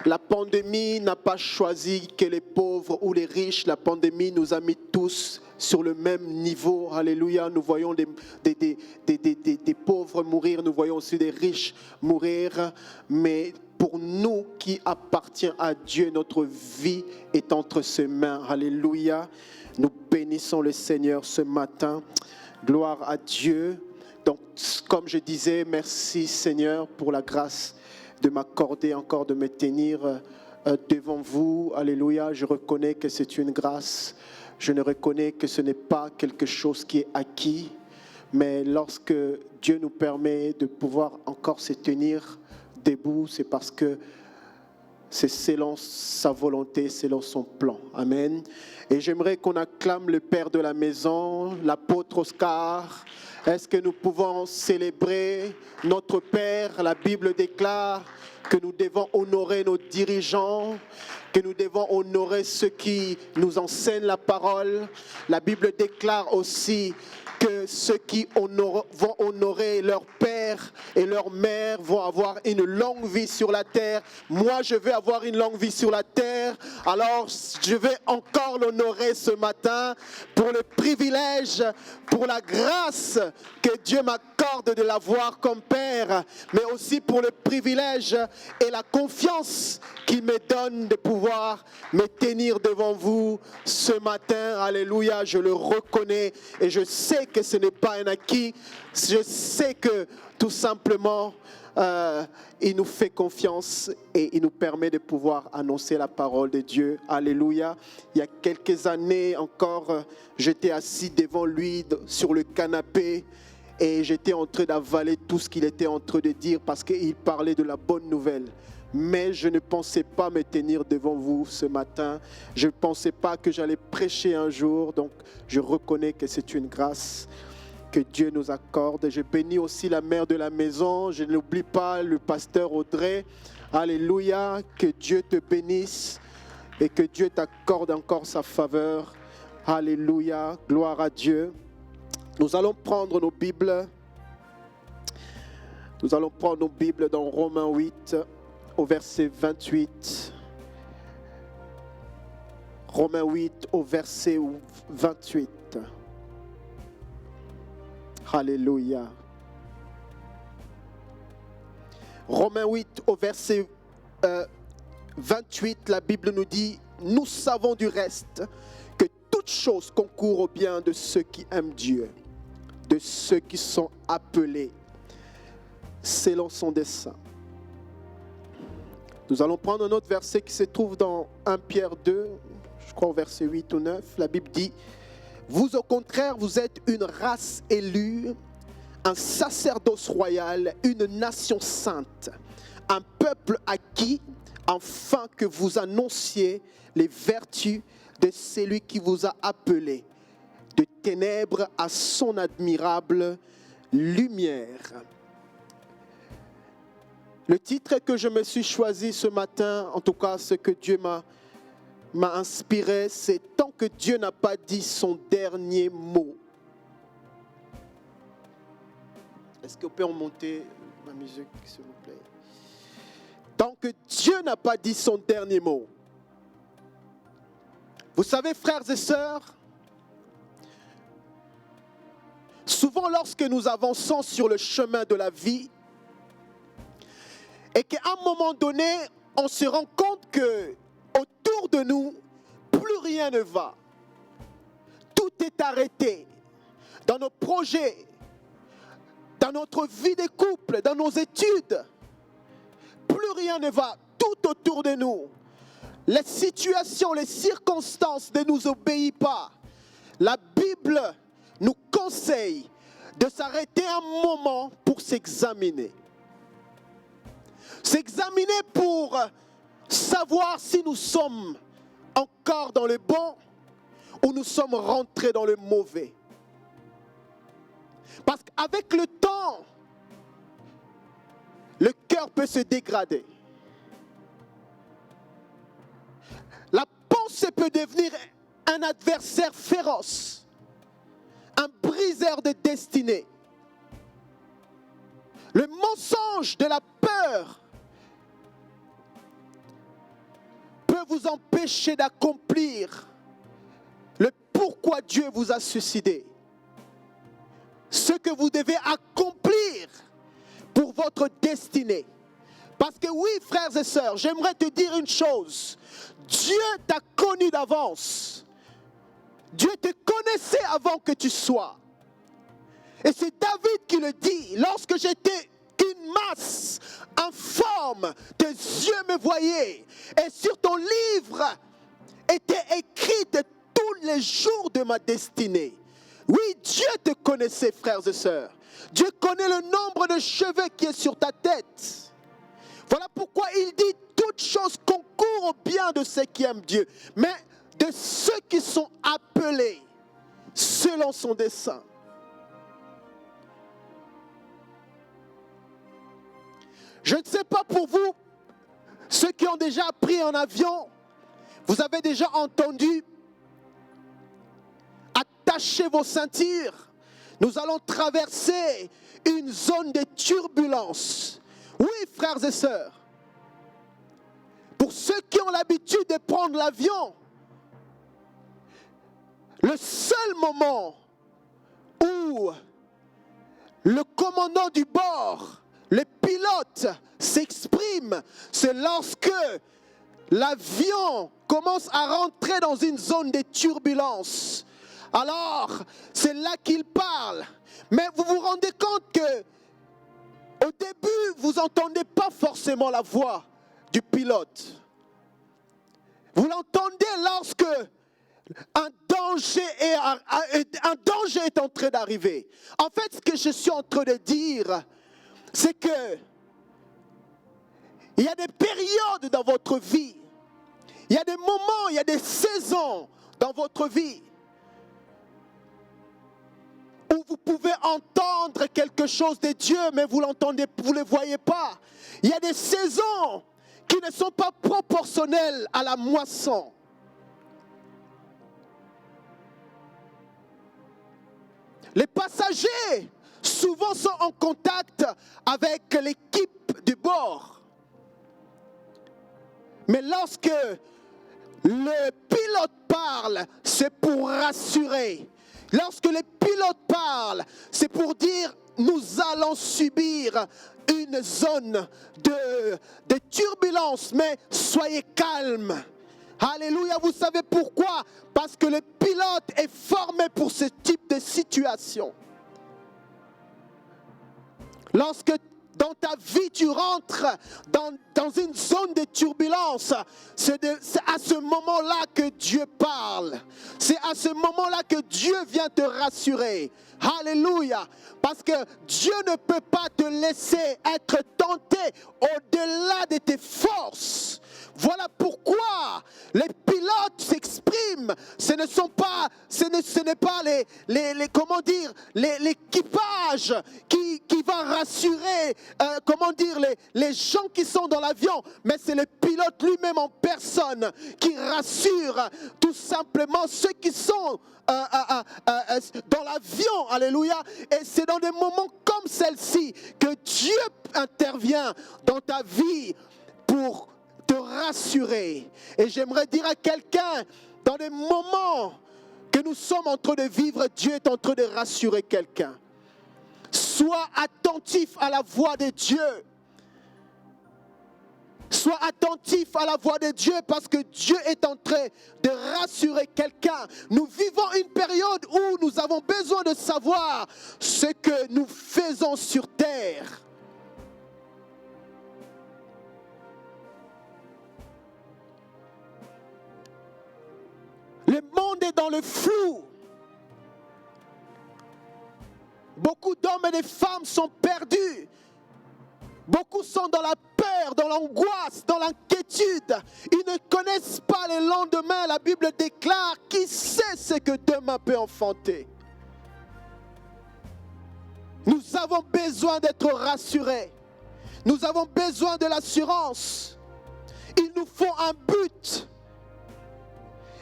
n'a pas choisi que les pauvres ou les riches. La pandémie nous a mis tous sur le même niveau. Alléluia. Nous voyons des pauvres mourir. Nous voyons aussi des riches mourir. Mais pour nous qui appartient à Dieu, notre vie est entre ses mains. Alléluia. Nous bénissons le Seigneur ce matin. Gloire à Dieu. Donc, comme je disais, merci Seigneur pour la grâce de m'accorder encore, de me tenir devant vous. Alléluia, je reconnais que c'est une grâce. Je ne reconnais que ce n'est pas quelque chose qui est acquis. Mais lorsque Dieu nous permet de pouvoir encore se tenir debout, c'est parce que c'est selon sa volonté, selon son plan. Amen. Et j'aimerais qu'on acclame le Père de la maison, l'apôtre Oscar. Est-ce que nous pouvons célébrer notre Père? La Bible déclare que nous devons honorer nos dirigeants, que nous devons honorer ceux qui nous enseignent la parole. La Bible déclare aussi que ceux qui vont honorer leur père et leur mère vont avoir une longue vie sur la terre. Moi, je veux avoir une longue vie sur la terre. Alors, je vais encore l'honorer ce matin pour le privilège, pour la grâce que Dieu m'accorde de l'avoir comme père, mais aussi pour le privilège et la confiance qu'il me donne de pouvoir me tenir devant vous ce matin. Alléluia, je le reconnais et je sais que ce n'est pas un acquis. Je sais que tout simplement, il nous fait confiance et il nous permet de pouvoir annoncer la parole de Dieu. Alléluia. Il y a quelques années encore, j'étais assis devant lui sur le canapé et j'étais en train d'avaler tout ce qu'il était en train de dire parce qu'il parlait de la bonne nouvelle. Mais je ne pensais pas me tenir devant vous ce matin. Je ne pensais pas que j'allais prêcher un jour. Donc, je reconnais que c'est une grâce que Dieu nous accorde. Je bénis aussi la mère de la maison. Je n'oublie pas le pasteur Audrey. Alléluia. Que Dieu te bénisse et que Dieu t'accorde encore sa faveur. Alléluia. Gloire à Dieu. Nous allons prendre nos Bibles. Nous allons prendre nos Bibles dans Romains 8. Au verset 28. Romains 8 au verset 28. Alléluia. Romains 8 au verset 28, la Bible nous dit, nous savons du reste que toute chose concourt au bien de ceux qui aiment Dieu, de ceux qui sont appelés selon son dessein. Nous allons prendre un autre verset qui se trouve dans 1 Pierre 2, je crois au verset 8 ou 9. La Bible dit, vous au contraire, vous êtes une race élue, un sacerdoce royal, une nation sainte, un peuple acquis, afin que vous annonciez les vertus de celui qui vous a appelé de ténèbres à son admirable lumière. Le titre que je me suis choisi ce matin, en tout cas ce que Dieu m'a inspiré, c'est « Tant que Dieu n'a pas dit son dernier mot ». Est-ce qu'on peut remonter ma musique, s'il vous plaît? Tant que Dieu n'a pas dit son dernier mot. Vous savez, frères et sœurs, souvent lorsque nous avançons sur le chemin de la vie, et qu'à un moment donné, on se rend compte que autour de nous, plus rien ne va. Tout est arrêté. Dans nos projets, dans notre vie de couple, dans nos études, plus rien ne va. Tout autour de nous. Les situations, les circonstances ne nous obéissent pas. La Bible nous conseille de s'arrêter un moment pour s'examiner. S'examiner pour savoir si nous sommes encore dans le bon ou nous sommes rentrés dans le mauvais. Parce qu'avec le temps, le cœur peut se dégrader. La pensée peut devenir un adversaire féroce, un briseur de destinée. Le mensonge de la peur peut vous empêcher d'accomplir le pourquoi Dieu vous a suscité. Ce que vous devez accomplir pour votre destinée. Parce que oui, frères et sœurs, j'aimerais te dire une chose. Dieu t'a connu d'avance. Dieu te connaissait avant que tu sois. Et c'est David qui le dit. Lorsque j'étais une masse informe, tes yeux me voyaient. Et sur ton livre étaient écrites tous les jours de ma destinée. Oui, Dieu te connaissait, frères et sœurs. Dieu connaît le nombre de cheveux qui est sur ta tête. Voilà pourquoi il dit toutes choses concourent au bien de ceux qui aiment Dieu, mais de ceux qui sont appelés selon son dessein. Je ne sais pas pour vous, ceux qui ont déjà pris un avion, vous avez déjà entendu, attachez vos ceintures, nous allons traverser une zone de turbulence. Oui, frères et sœurs, pour ceux qui ont l'habitude de prendre l'avion, le seul moment où le commandant du bord, le pilote s'exprime, c'est lorsque l'avion commence à rentrer dans une zone de turbulence. Alors, c'est là qu'il parle. Mais vous vous rendez compte que au début, vous n'entendez pas forcément la voix du pilote. Vous l'entendez lorsque un danger est en train d'arriver. En fait, ce que je suis en train de dire, c'est que il y a des périodes dans votre vie, il y a des moments, il y a des saisons dans votre vie où vous pouvez entendre quelque chose de Dieu, mais vous l'entendez, vous ne le voyez pas. Il y a des saisons qui ne sont pas proportionnelles à la moisson. Les passagers souvent sont en contact avec l'équipe du bord. Mais lorsque le pilote parle, c'est pour rassurer. Lorsque le pilote parle, c'est pour dire nous allons subir une zone de turbulence, mais soyez calmes. Alléluia, vous savez pourquoi? Parce que le pilote est formé pour ce type de situation. Lorsque dans ta vie tu rentres dans une zone de turbulence, c'est à ce moment-là que Dieu parle. C'est à ce moment-là que Dieu vient te rassurer. Alléluia. Parce que Dieu ne peut pas te laisser être tenté au-delà de tes forces. Voilà pourquoi les pilotes s'expriment. Ce n'est pas l'équipage qui va rassurer les gens qui sont dans l'avion, mais c'est le pilote lui-même en personne qui rassure tout simplement ceux qui sont dans l'avion. Alléluia. Et c'est dans des moments comme celle-ci que Dieu intervient dans ta vie pour te rassurer. Et j'aimerais dire à quelqu'un, dans des moments que nous sommes en train de vivre, Dieu est en train de rassurer quelqu'un. Sois attentif à la voix de Dieu. Sois attentif à la voix de Dieu parce que Dieu est en train de rassurer quelqu'un. Nous vivons une période où nous avons besoin de savoir ce que nous faisons sur terre. Le monde est dans le flou. Beaucoup d'hommes et de femmes sont perdus. Beaucoup sont dans la peur, dans l'angoisse, dans l'inquiétude. Ils ne connaissent pas le lendemain. La Bible déclare, qui sait ce que demain peut enfanter. Nous avons besoin d'être rassurés. Nous avons besoin de l'assurance. Il nous faut un but.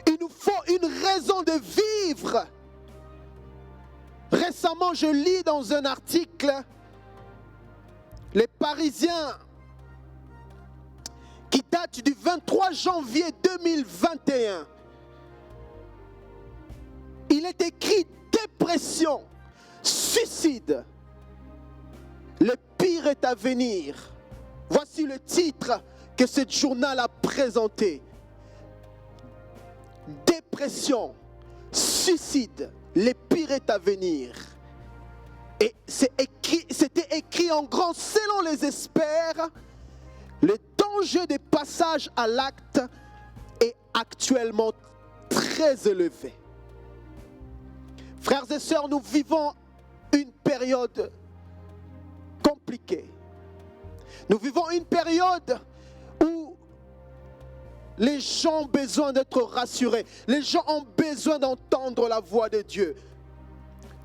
Il nous faut une raison de vivre. Récemment, je lis dans un article les Parisiens qui date du 23 janvier 2021. Il est écrit dépression, suicide. Le pire est à venir. Voici le titre que ce journal a présenté. Dépression, suicide, le pire est à venir. Et c'était écrit en grand, selon les experts, le danger des passages à l'acte est actuellement très élevé. Frères et sœurs, nous vivons une période compliquée. Nous vivons une période où les gens ont besoin d'être rassurés. Les gens ont besoin d'entendre la voix de Dieu.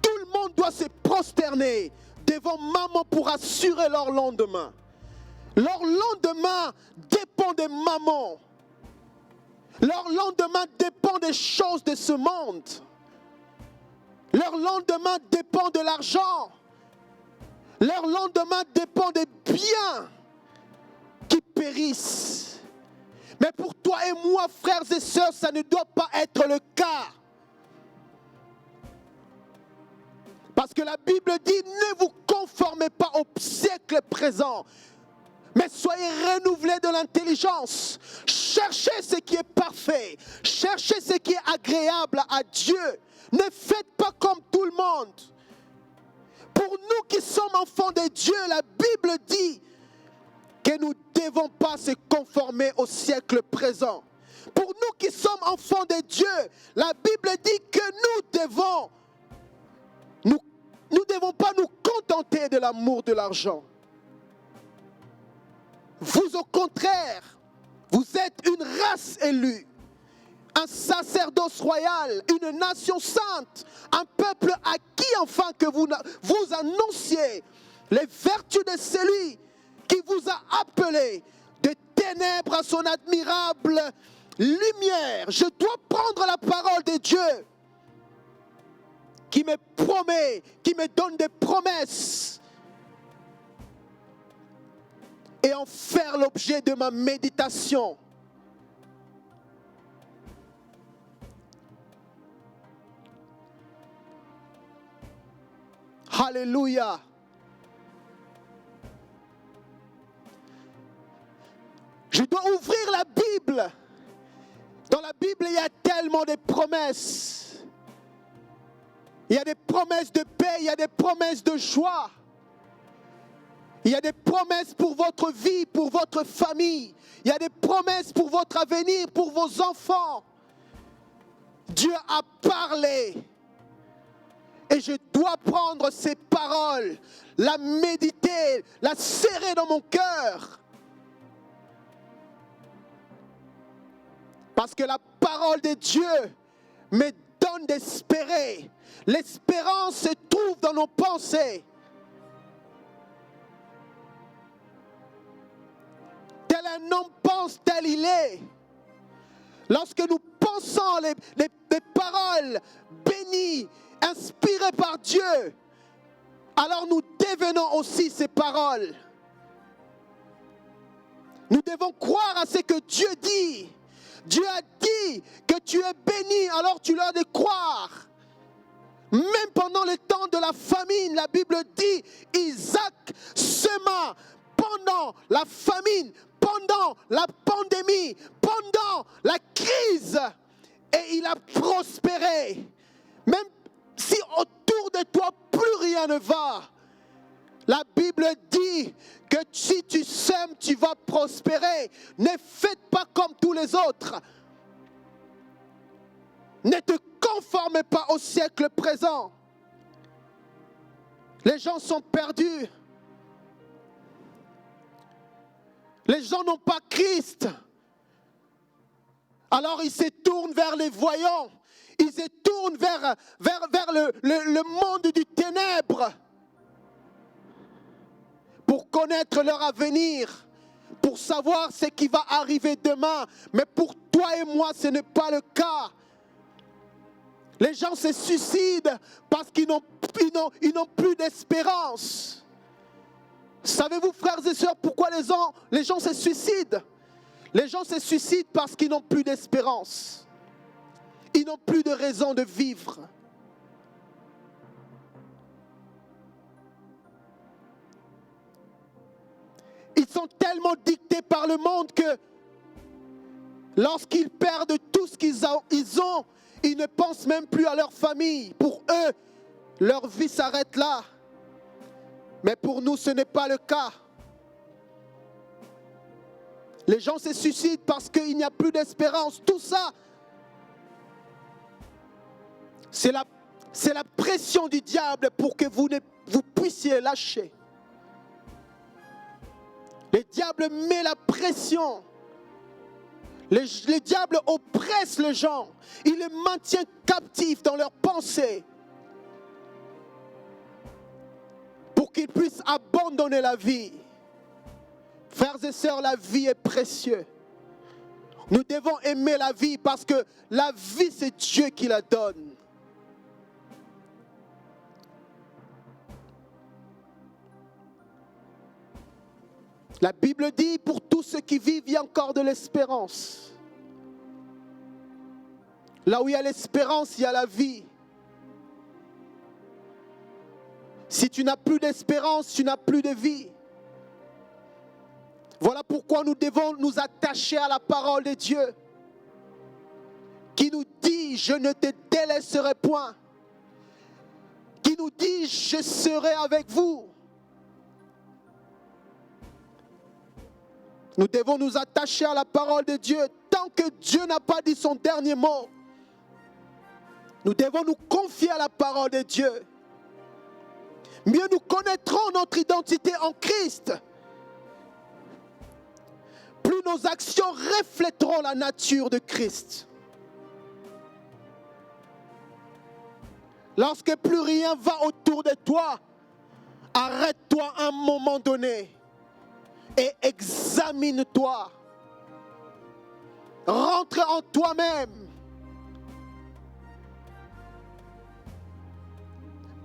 Tout le monde doit se prosterner devant maman pour assurer leur lendemain. Leur lendemain dépend de maman. Leur lendemain dépend des choses de ce monde. Leur lendemain dépend de l'argent. Leur lendemain dépend des biens qui périssent. Mais pour toi et moi, frères et sœurs, ça ne doit pas être le cas. Parce que la Bible dit, ne vous conformez pas au siècle présent, mais soyez renouvelés de l'intelligence. Cherchez ce qui est parfait. Cherchez ce qui est agréable à Dieu. Ne faites pas comme tout le monde. Pour nous qui sommes enfants de Dieu, la Bible dit que nous ne devons pas se conformer au siècle présent. Pour nous qui sommes enfants de Dieu, la Bible dit que nous ne devons pas nous contenter de l'amour de l'argent. Vous, au contraire, vous êtes une race élue, un sacerdoce royal, une nation sainte, un peuple acquis, enfin que vous annonciez les vertus de celui qui vous a appelé des ténèbres à son admirable lumière. Je dois prendre la parole de Dieu qui me promet, qui me donne des promesses et en faire l'objet de ma méditation. Alléluia. Je dois ouvrir la Bible. Dans la Bible, il y a tellement de promesses. Il y a des promesses de paix, il y a des promesses de joie. Il y a des promesses pour votre vie, pour votre famille. Il y a des promesses pour votre avenir, pour vos enfants. Dieu a parlé. Et je dois prendre ces paroles, la méditer, la serrer dans mon cœur. Parce que la parole de Dieu me donne d'espérer. L'espérance se trouve dans nos pensées. Tel un homme pense, tel il est. Lorsque nous pensons les paroles bénies, inspirées par Dieu, alors nous devenons aussi ces paroles. Nous devons croire à ce que Dieu dit. Dieu a dit que tu es béni, alors tu dois de croire. Même pendant le temps de la famine, la Bible dit, Isaac sema pendant la famine, pendant la pandémie, pendant la crise, et il a prospéré. Même si autour de toi plus rien ne va, la Bible dit que si tu sèmes, tu vas prospérer. Ne faites pas comme tous les autres. Ne te conformez pas au siècle présent. Les gens sont perdus. Les gens n'ont pas Christ. Alors ils se tournent vers les voyants. Ils se tournent vers le monde du ténèbre pour connaître leur avenir, pour savoir ce qui va arriver demain. Mais pour toi et moi, ce n'est pas le cas. Les gens se suicident parce qu'ils n'ont plus d'espérance. Savez-vous, frères et sœurs, pourquoi les gens se suicident? Les gens se suicident parce qu'ils n'ont plus d'espérance. Ils n'ont plus de raison de vivre. Ils sont tellement dictés par le monde que lorsqu'ils perdent tout ce qu'ils ont, ils ne pensent même plus à leur famille. Pour eux, leur vie s'arrête là. Mais pour nous, ce n'est pas le cas. Les gens se suicident parce qu'il n'y a plus d'espérance. Tout ça, c'est la pression du diable pour que vous puissiez lâcher. Le diable met la pression. Le diable oppresse les gens. Il les maintient captifs dans leurs pensées. Pour qu'ils puissent abandonner la vie. Frères et sœurs, la vie est précieuse. Nous devons aimer la vie parce que la vie, c'est Dieu qui la donne. La Bible dit, pour tous ceux qui vivent, il y a encore de l'espérance. Là où il y a l'espérance, il y a la vie. Si tu n'as plus d'espérance, tu n'as plus de vie. Voilà pourquoi nous devons nous attacher à la parole de Dieu, qui nous dit, je ne te délaisserai point, qui nous dit, je serai avec vous. Nous devons nous attacher à la parole de Dieu. Tant que Dieu n'a pas dit son dernier mot, nous devons nous confier à la parole de Dieu. Mieux nous connaîtrons notre identité en Christ. Plus nos actions reflèteront la nature de Christ. Lorsque plus rien va autour de toi, arrête-toi un moment donné et examine-toi. Rentre en toi-même.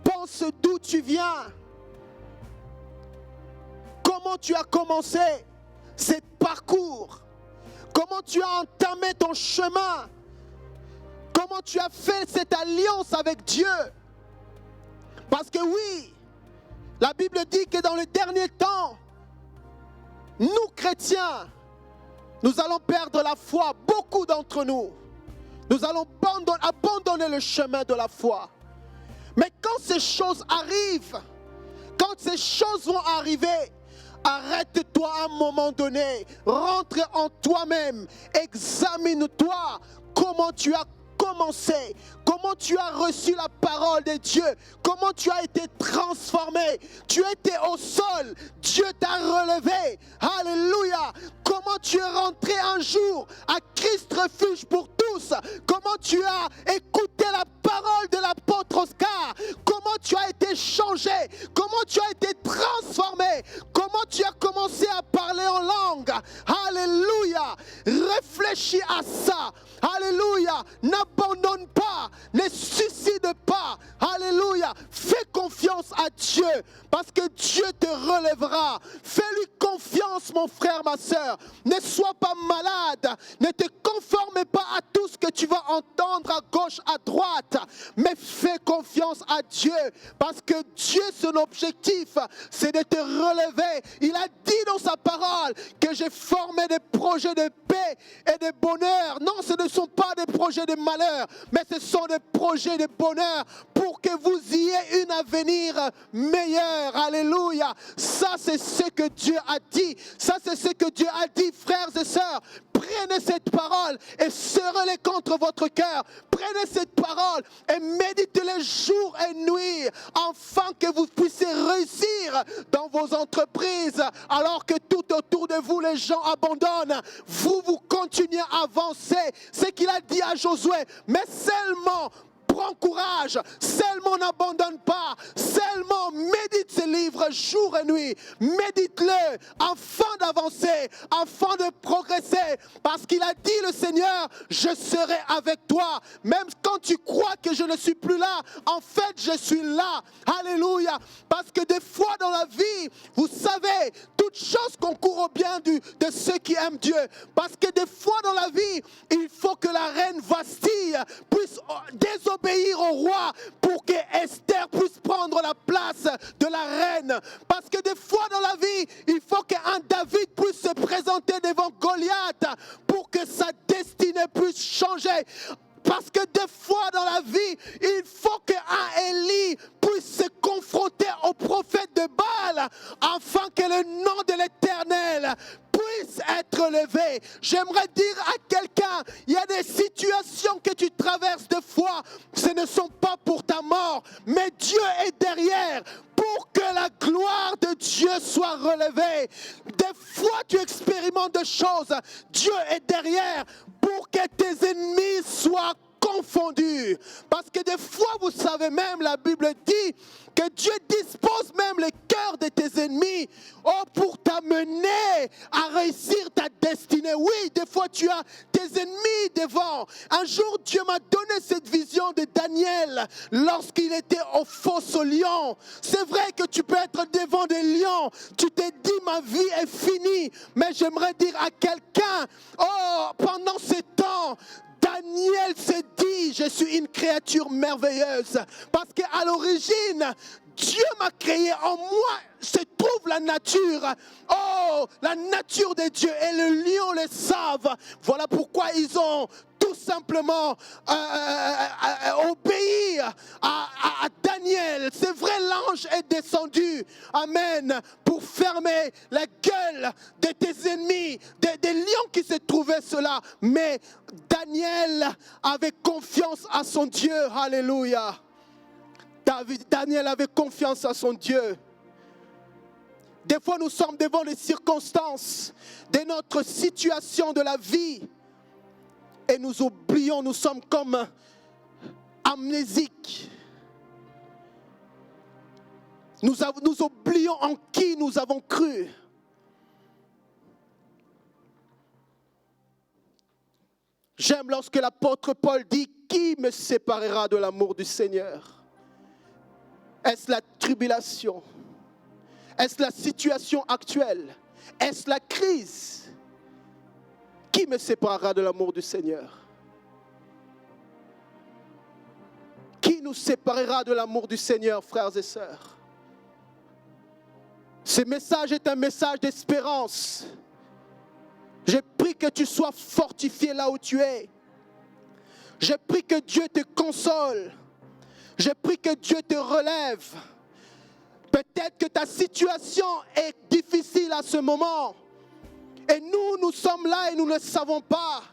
Pense d'où tu viens. Comment tu as commencé ce parcours. Comment tu as entamé ton chemin. Comment tu as fait cette alliance avec Dieu. Parce que oui, la Bible dit que dans le dernier temps, nous chrétiens, nous allons perdre la foi, beaucoup d'entre nous. Nous allons abandonner le chemin de la foi. Mais quand ces choses arrivent, quand ces choses vont arriver, arrête-toi un moment donné, rentre en toi-même, examine-toi comment tu as commencé, comment tu as reçu la parole de Dieu, comment tu as été transformé. Tu étais au sol, Dieu t'a relevé. Alléluia. Comment tu es rentré un jour à Christ refuge pour tous. Comment tu as écouté la parole de l'apôtre Oscar. Comment tu as été changé. Comment tu as été transformé. Comment tu as commencé à parler en langue. Alléluia. Réfléchis à ça. Alléluia. N'abandonne pas. Ne suicide pas. Alléluia. Fais confiance à Dieu. Parce que Dieu te relèvera. Fais-lui confiance, mon frère, ma soeur. Ne sois pas malade. Ne te conforme pas à tout ce que tu vas entendre à gauche, à droite. Mais fais confiance à Dieu. Parce que Dieu, son objectif, c'est de te relever. Il a dit dans sa parole que j'ai formé des projets de paix et de bonheur. Non, ce ne sont pas des projets de malheur, mais ce sont des projets de bonheur pour que vous ayez un avenir meilleur. Alléluia. Ça, c'est ce que Dieu a dit. Ça, c'est ce que Dieu a dit, frères et sœurs. Prenez cette parole et serrez-les contre votre cœur. Prenez cette parole et méditez-les jour et nuit, afin que vous puissiez réussir dans vos entreprises. Alors que tout autour de vous, les gens abandonnent, vous continuez à avancer. C'est qu'il a dit à Josué, mais seulement prends courage, seulement n'abandonne pas, seulement médite ce livre jour et nuit, médite-le afin d'avancer, afin de progresser, parce qu'il a dit le Seigneur, je serai avec toi, même quand tu crois que je ne suis plus là, en fait je suis là, alléluia, parce que des fois dans la vie, vous savez, toute chose concourt au bien de ceux qui aiment Dieu, parce que des fois dans la vie, il faut que la reine Vasti puisse désobéir au roi pour que Esther puisse prendre la place de la reine. Parce que des fois dans la vie, il faut qu'un David puisse se présenter devant Goliath pour que sa destinée puisse changer. Parce que des fois dans la vie, il faut qu'un Élie puisse se confronter au prophète de Baal afin que le nom de l'Éternel puisse être levé. J'aimerais dire à quelqu'un, il y a des situations que tu traverses des fois, ce ne sont pas pour ta mort, mais Dieu est derrière pour que la gloire de Dieu soit relevée. Des fois de choses, Dieu est derrière pour que tes ennemis soient confondus. Parce que des fois, vous savez même, la Bible dit que Dieu dispose même le cœur de tes ennemis pour t'amener à réussir ta destinée. Oui, des fois, tu as tes ennemis devant. Un jour, Dieu m'a donné cette vision de Daniel lorsqu'il était au fosse aux lions. C'est vrai que tu peux être devant des lions. Tu t'es dit, ma vie est finie. Mais j'aimerais dire à quelqu'un, pendant ce temps, Daniel s'est dit, je suis une créature merveilleuse. Parce qu'à l'origine, Dieu m'a créé. En moi se trouve la nature. La nature de Dieu. Et les lions le savent. Voilà pourquoi ils ont tout simplement obéi à Daniel. C'est vrai, l'ange est descendu. Amen. Pour fermer la gueule de tes ennemis, des lions qui se trouvaient cela. Mais Daniel avait confiance à son Dieu. Alléluia. Daniel avait confiance à son Dieu. Des fois, nous sommes devant les circonstances de notre situation de la vie et nous oublions, nous sommes comme amnésiques. Nous oublions en qui nous avons cru. J'aime lorsque l'apôtre Paul dit, qui me séparera de l'amour du Seigneur? Est-ce la tribulation? Est-ce la situation actuelle? Est-ce la crise? Qui me séparera de l'amour du Seigneur? Qui nous séparera de l'amour du Seigneur, frères et sœurs? Ce message est un message d'espérance. J'ai pris que tu sois fortifié là où tu es. J'ai pris que Dieu te console. J'ai pris que Dieu te relève. Peut-être que ta situation est difficile à ce moment. Et nous sommes là et nous ne le savons pas.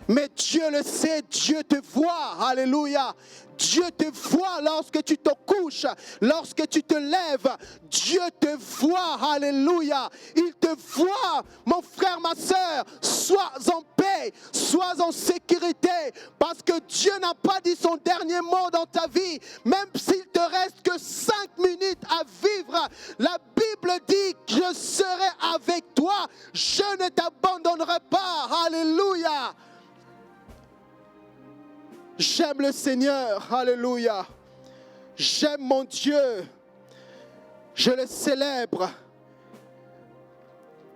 Mais Dieu le sait, Dieu te voit. Alléluia. Dieu te voit lorsque tu te couches, lorsque tu te lèves. Dieu te voit. Alléluia. Il te voit, mon frère, ma soeur. Sois en paix, sois en sécurité. Parce que Dieu n'a pas dit son dernier mot dans ta vie. Même s'il te reste que 5 minutes à vivre, la Bible dit, je serai avec toi. Je ne t'abandonnerai pas. Alléluia. J'aime le Seigneur, alléluia. J'aime mon Dieu. Je le célèbre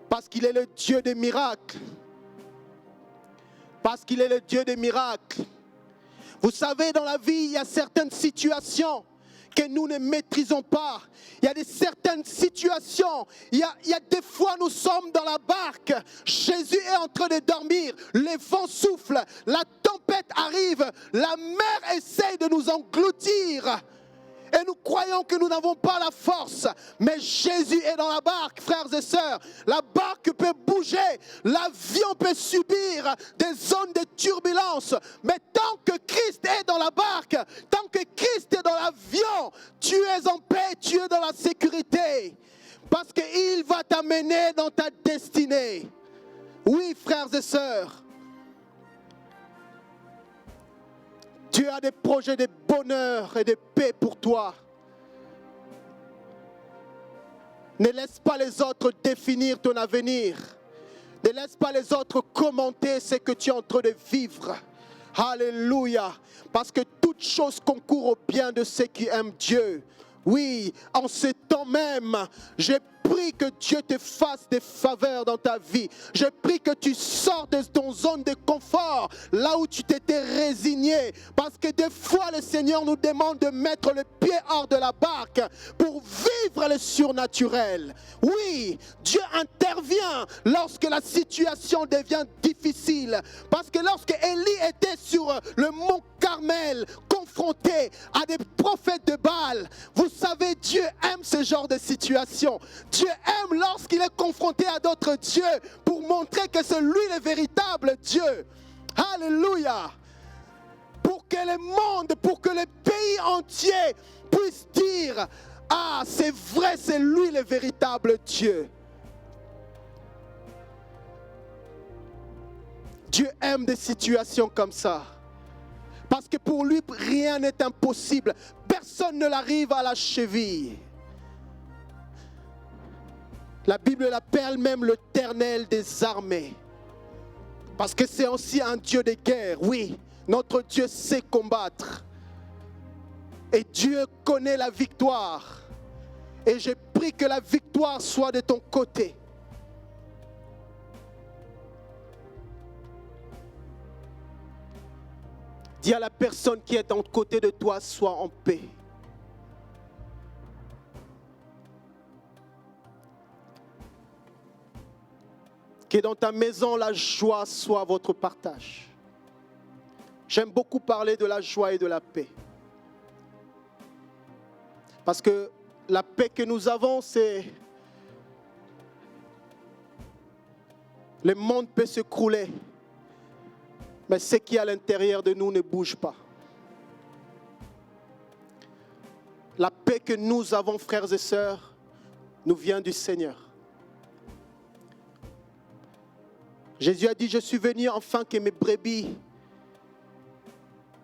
parce qu'il est le Dieu des miracles. Parce qu'il est le Dieu des miracles. Vous savez, dans la vie, il y a certaines situations que nous ne maîtrisons pas. Il y a certaines situations, il y a des fois nous sommes dans la barque, Jésus est en train de dormir, les vents soufflent, la tempête arrive, la mer essaye de nous engloutir. Et nous croyons que nous n'avons pas la force. Mais Jésus est dans la barque, frères et sœurs. La barque peut bouger. L'avion peut subir des zones de turbulence. Mais tant que Christ est dans la barque, tant que Christ est dans l'avion, tu es en paix, tu es dans la sécurité. Parce qu'il va t'amener dans ta destinée. Oui, frères et sœurs. Dieu a des projets de bonheur et de paix pour toi. Ne laisse pas les autres définir ton avenir. Ne laisse pas les autres commenter ce que tu es en train de vivre. Alléluia. Parce que toute chose concourt au bien de ceux qui aiment Dieu. Oui, en ce temps même, j'ai prie que Dieu te fasse des faveurs dans ta vie. Je prie que tu sors de ton zone de confort, là où tu t'étais résigné. Parce que des fois, le Seigneur nous demande de mettre le pied hors de la barque pour vivre le surnaturel. Oui, Dieu intervient lorsque la situation devient difficile. Parce que lorsque Élie était sur le mont Carmel, confronté à des prophètes de Baal, vous savez, Dieu aime ce genre de situation. Dieu aime lorsqu'il est confronté à d'autres dieux pour montrer que c'est lui le véritable Dieu. Alléluia. Pour que le monde, pour que le pays entier puisse dire, ah, c'est vrai, c'est lui le véritable Dieu. Dieu aime des situations comme ça. Parce que pour lui, rien n'est impossible. Personne ne l'arrive à la cheville. La Bible l'appelle même l'Éternel des armées. Parce que c'est aussi un Dieu de guerre. Oui, notre Dieu sait combattre. Et Dieu connaît la victoire. Et je prie que la victoire soit de ton côté. Dis à la personne qui est à côté de toi, sois en paix. Que dans ta maison, la joie soit votre partage. J'aime beaucoup parler de la joie et de la paix. Parce que la paix que nous avons, c'est... Le monde peut s'écrouler. Mais ce qui est à l'intérieur de nous ne bouge pas. La paix que nous avons, frères et sœurs, nous vient du Seigneur. Jésus a dit, je suis venu afin que mes brebis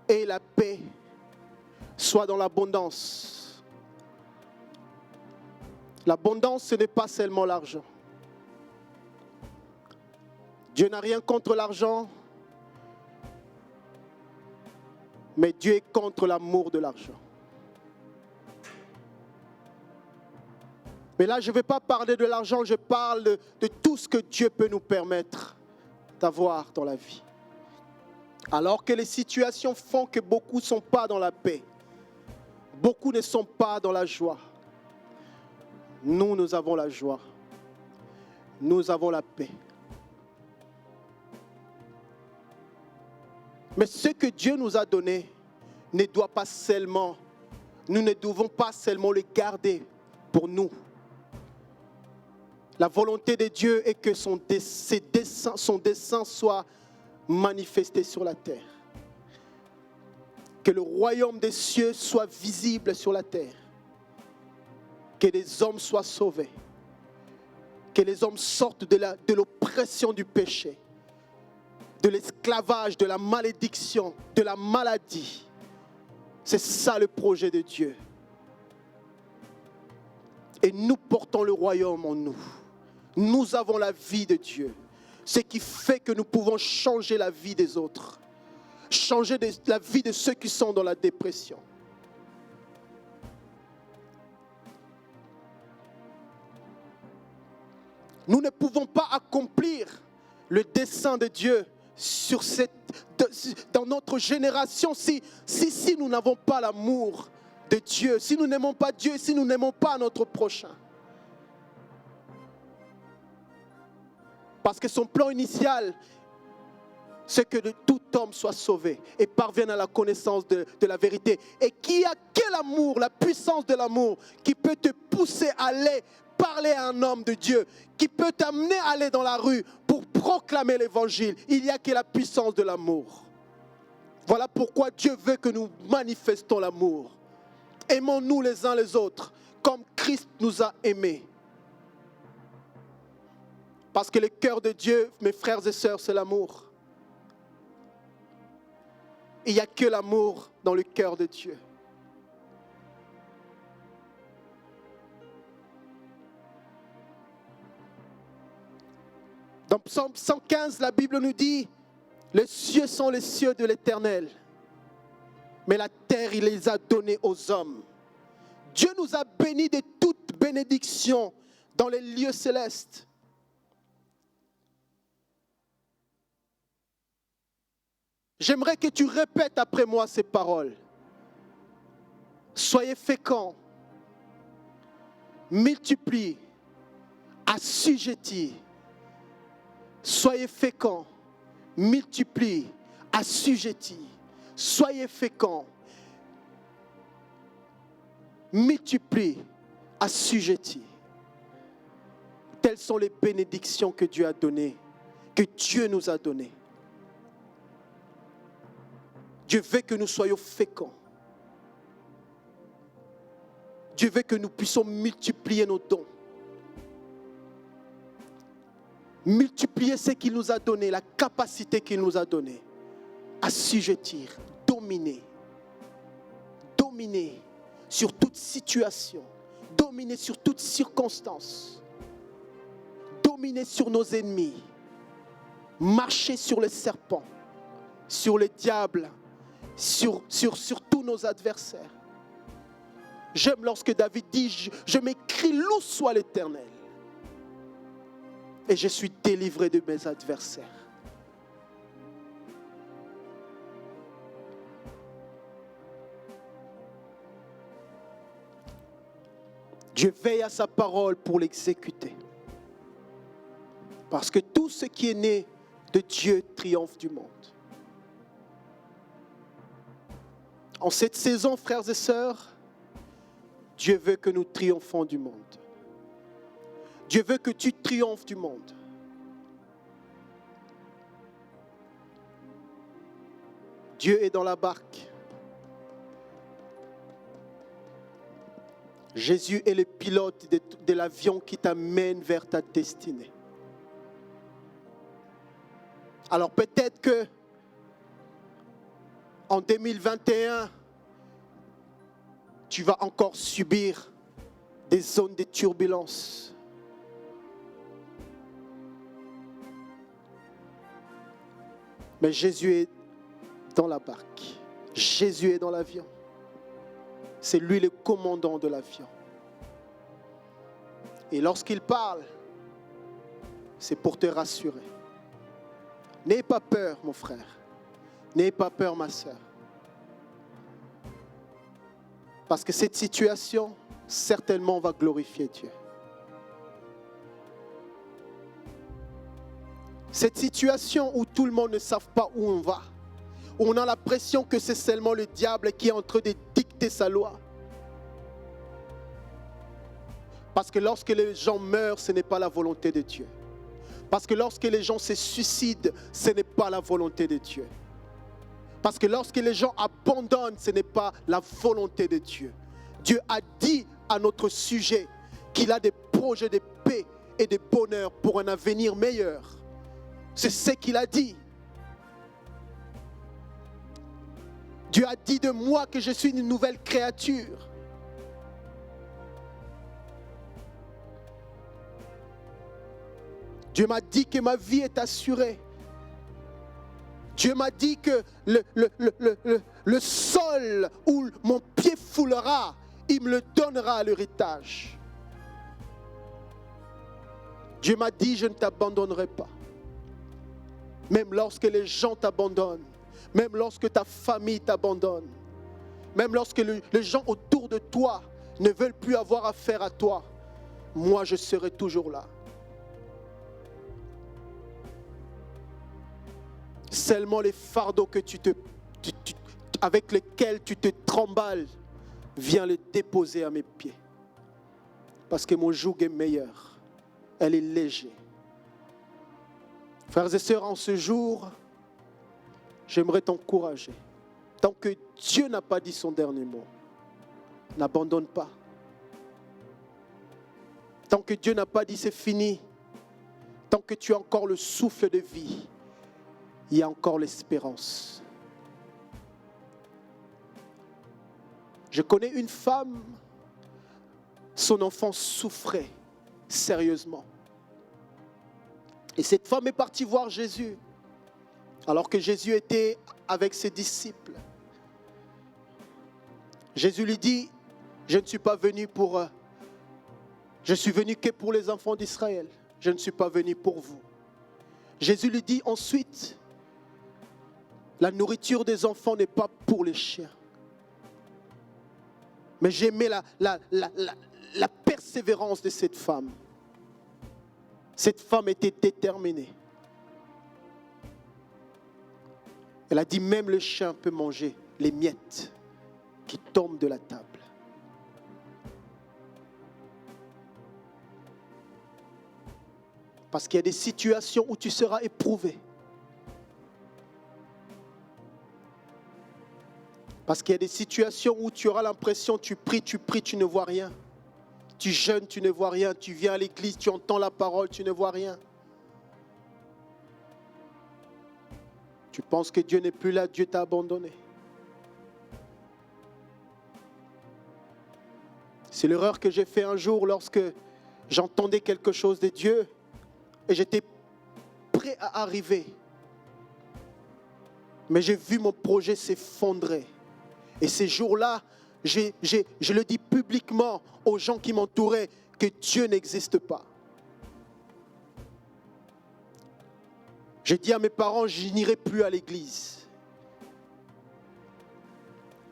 aient la paix, soient dans l'abondance. L'abondance, ce n'est pas seulement l'argent. Dieu n'a rien contre l'argent. Mais Dieu est contre l'amour de l'argent. Mais là, je ne vais pas parler de l'argent, je parle de tout ce que Dieu peut nous permettre d'avoir dans la vie. Alors que les situations font que beaucoup ne sont pas dans la paix. Beaucoup ne sont pas dans la joie. Nous avons la joie. Nous avons la paix. Mais ce que Dieu nous a donné ne doit pas seulement, nous ne devons pas seulement le garder pour nous. La volonté de Dieu est que son dessein soit manifesté sur la terre. Que le royaume des cieux soit visible sur la terre. Que les hommes soient sauvés. Que les hommes sortent de l'oppression du péché. De l'esclavage, de la malédiction, de la maladie. C'est ça le projet de Dieu. Et nous portons le royaume en nous. Nous avons la vie de Dieu. Ce qui fait que nous pouvons changer la vie des autres. Changer la vie de ceux qui sont dans la dépression. Nous ne pouvons pas accomplir le dessein de Dieu dans notre génération si nous n'avons pas l'amour de Dieu, si nous n'aimons pas Dieu, si nous n'aimons pas notre prochain. Parce que son plan initial, c'est que tout homme soit sauvé et parvienne à la connaissance de la vérité. Et qu'il y a que l'amour, la puissance de l'amour qui peut te pousser à aller parler à un homme de Dieu, qui peut t'amener à aller dans la rue pour proclamer l'évangile. Il n'y a que la puissance de l'amour. Voilà pourquoi Dieu veut que nous manifestons l'amour. Aimons-nous les uns les autres comme Christ nous a aimés. Parce que le cœur de Dieu, mes frères et sœurs, c'est l'amour. Il n'y a que l'amour dans le cœur de Dieu. Dans Psaume 115, la Bible nous dit, les cieux sont les cieux de l'Éternel, mais la terre, il les a donnés aux hommes. Dieu nous a bénis de toute bénédiction dans les lieux célestes. J'aimerais que tu répètes après moi ces paroles. Soyez féconds, multipliez, assujettis. Soyez féconds, multipliez, assujettis. Soyez féconds, multipliez, assujettis. Telles sont les bénédictions que Dieu a données, que Dieu nous a données. Dieu veut que nous soyons féconds. Dieu veut que nous puissions multiplier nos dons. multiplier ce qu'il nous a donné, la capacité qu'il nous a donnée, assujettir, dominer sur toute situation, dominer sur toute circonstance, dominer sur nos ennemis, marcher sur les serpents, sur les diables, sur tous nos adversaires. J'aime lorsque David dit, je m'écrie, loup soit l'Éternel. Et je suis délivré de mes adversaires. Dieu veille à sa parole pour l'exécuter. Parce que tout ce qui est né de Dieu triomphe du monde. En cette saison, frères et sœurs, Dieu veut que nous triomphons du monde. Dieu veut que tu triomphes du monde. Dieu est dans la barque. Jésus est le pilote de l'avion qui t'amène vers ta destinée. Alors peut-être que en 2021, tu vas encore subir des zones de turbulence. Mais Jésus est dans la barque. Jésus est dans l'avion. C'est lui le commandant de l'avion. Et lorsqu'il parle, c'est pour te rassurer. N'aie pas peur, mon frère. N'aie pas peur, ma sœur. Parce que cette situation, certainement, va glorifier Dieu. Cette situation où tout le monde ne sait pas où on va, où on a l'impression que c'est seulement le diable qui est en train de dicter sa loi. Parce que lorsque les gens meurent, ce n'est pas la volonté de Dieu. Parce que lorsque les gens se suicident, ce n'est pas la volonté de Dieu. Parce que lorsque les gens abandonnent, ce n'est pas la volonté de Dieu. Dieu a dit à notre sujet qu'il a des projets de paix et de bonheur pour un avenir meilleur. C'est ce qu'il a dit. Dieu a dit de moi que je suis une nouvelle créature. Dieu m'a dit que ma vie est assurée. Dieu m'a dit que le sol où mon pied foulera, il me le donnera à l'héritage. Dieu m'a dit, je ne t'abandonnerai pas. Même lorsque les gens t'abandonnent, même lorsque ta famille t'abandonne, même lorsque les gens autour de toi ne veulent plus avoir affaire à toi, moi je serai toujours là. Seulement les fardeaux que avec lesquels tu te tremballes, viens les déposer à mes pieds. Parce que mon joug est meilleur. Elle est léger. Frères et sœurs, en ce jour, j'aimerais t'encourager. Tant que Dieu n'a pas dit son dernier mot, n'abandonne pas. Tant que Dieu n'a pas dit c'est fini, tant que tu as encore le souffle de vie, il y a encore l'espérance. Je connais une femme, son enfant souffrait sérieusement. Et cette femme est partie voir Jésus, alors que Jésus était avec ses disciples. Jésus lui dit, je ne suis pas venu je suis venu que pour les enfants d'Israël. Je ne suis pas venu pour vous. Jésus lui dit ensuite, la nourriture des enfants n'est pas pour les chiens. Mais j'aimais la persévérance de cette femme. Cette femme était déterminée. Elle a dit, même le chien peut manger les miettes qui tombent de la table. Parce qu'il y a des situations où tu seras éprouvé. Parce qu'il y a des situations où tu auras l'impression, tu pries, tu ne vois rien. Tu jeûnes, tu ne vois rien. Tu viens à l'église, tu entends la parole, tu ne vois rien. Tu penses que Dieu n'est plus là, Dieu t'a abandonné. C'est l'erreur que j'ai fait un jour lorsque j'entendais quelque chose de Dieu et j'étais prêt à arriver. Mais j'ai vu mon projet s'effondrer. Et ces jours-là, je le dis publiquement aux gens qui m'entouraient que Dieu n'existe pas. J'ai dit à mes parents, je n'irai plus à l'église.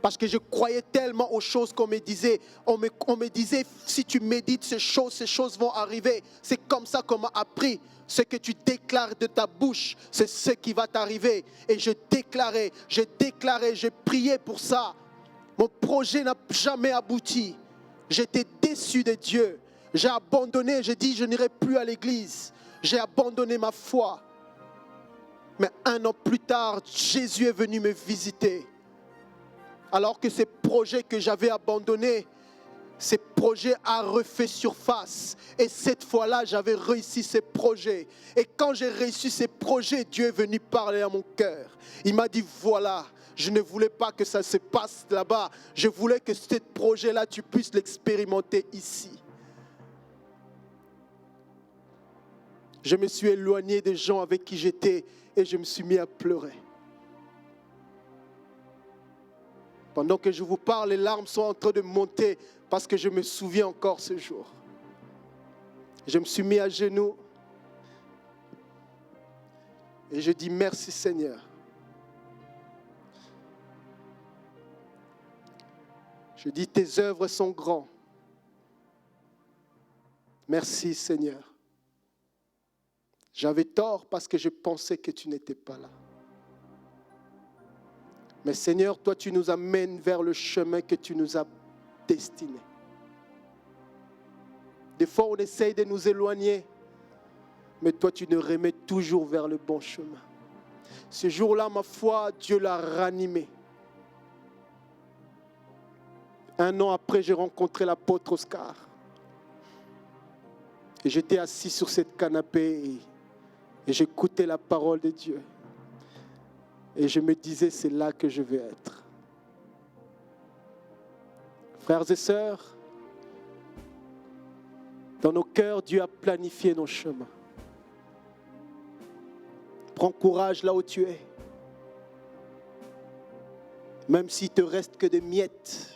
Parce que je croyais tellement aux choses qu'on me disait. On me disait, si tu médites ces choses vont arriver. C'est comme ça qu'on m'a appris. Ce que tu déclares de ta bouche, c'est ce qui va t'arriver. Et je déclarais, je priais pour ça. Mon projet n'a jamais abouti. J'étais déçu de Dieu. J'ai abandonné, j'ai dit, je n'irai plus à l'église. J'ai abandonné ma foi. Mais 1 an plus tard, Jésus est venu me visiter. Alors que ces projets que j'avais abandonnés, ces projets ont refait surface. Et cette fois-là, j'avais réussi ces projets. Et quand j'ai réussi ces projets, Dieu est venu parler à mon cœur. Il m'a dit, voilà, je ne voulais pas que ça se passe là-bas. Je voulais que ce projet-là, tu puisses l'expérimenter ici. Je me suis éloigné des gens avec qui j'étais et je me suis mis à pleurer. Pendant que je vous parle, les larmes sont en train de monter parce que je me souviens encore ce jour. Je me suis mis à genoux et je dis merci Seigneur. Je dis tes œuvres sont grandes. Merci Seigneur. J'avais tort parce que je pensais que tu n'étais pas là. Mais Seigneur, toi tu nous amènes vers le chemin que tu nous as destiné. Des fois on essaye de nous éloigner, mais toi tu nous remets toujours vers le bon chemin. Ce jour-là, ma foi, Dieu l'a ranimée. 1 an après, j'ai rencontré l'apôtre Oscar. Et j'étais assis sur cette canapé et j'écoutais la parole de Dieu. Et je me disais, c'est là que je vais être. Frères et sœurs, dans nos cœurs, Dieu a planifié nos chemins. Prends courage là où tu es. Même s'il ne te reste que des miettes,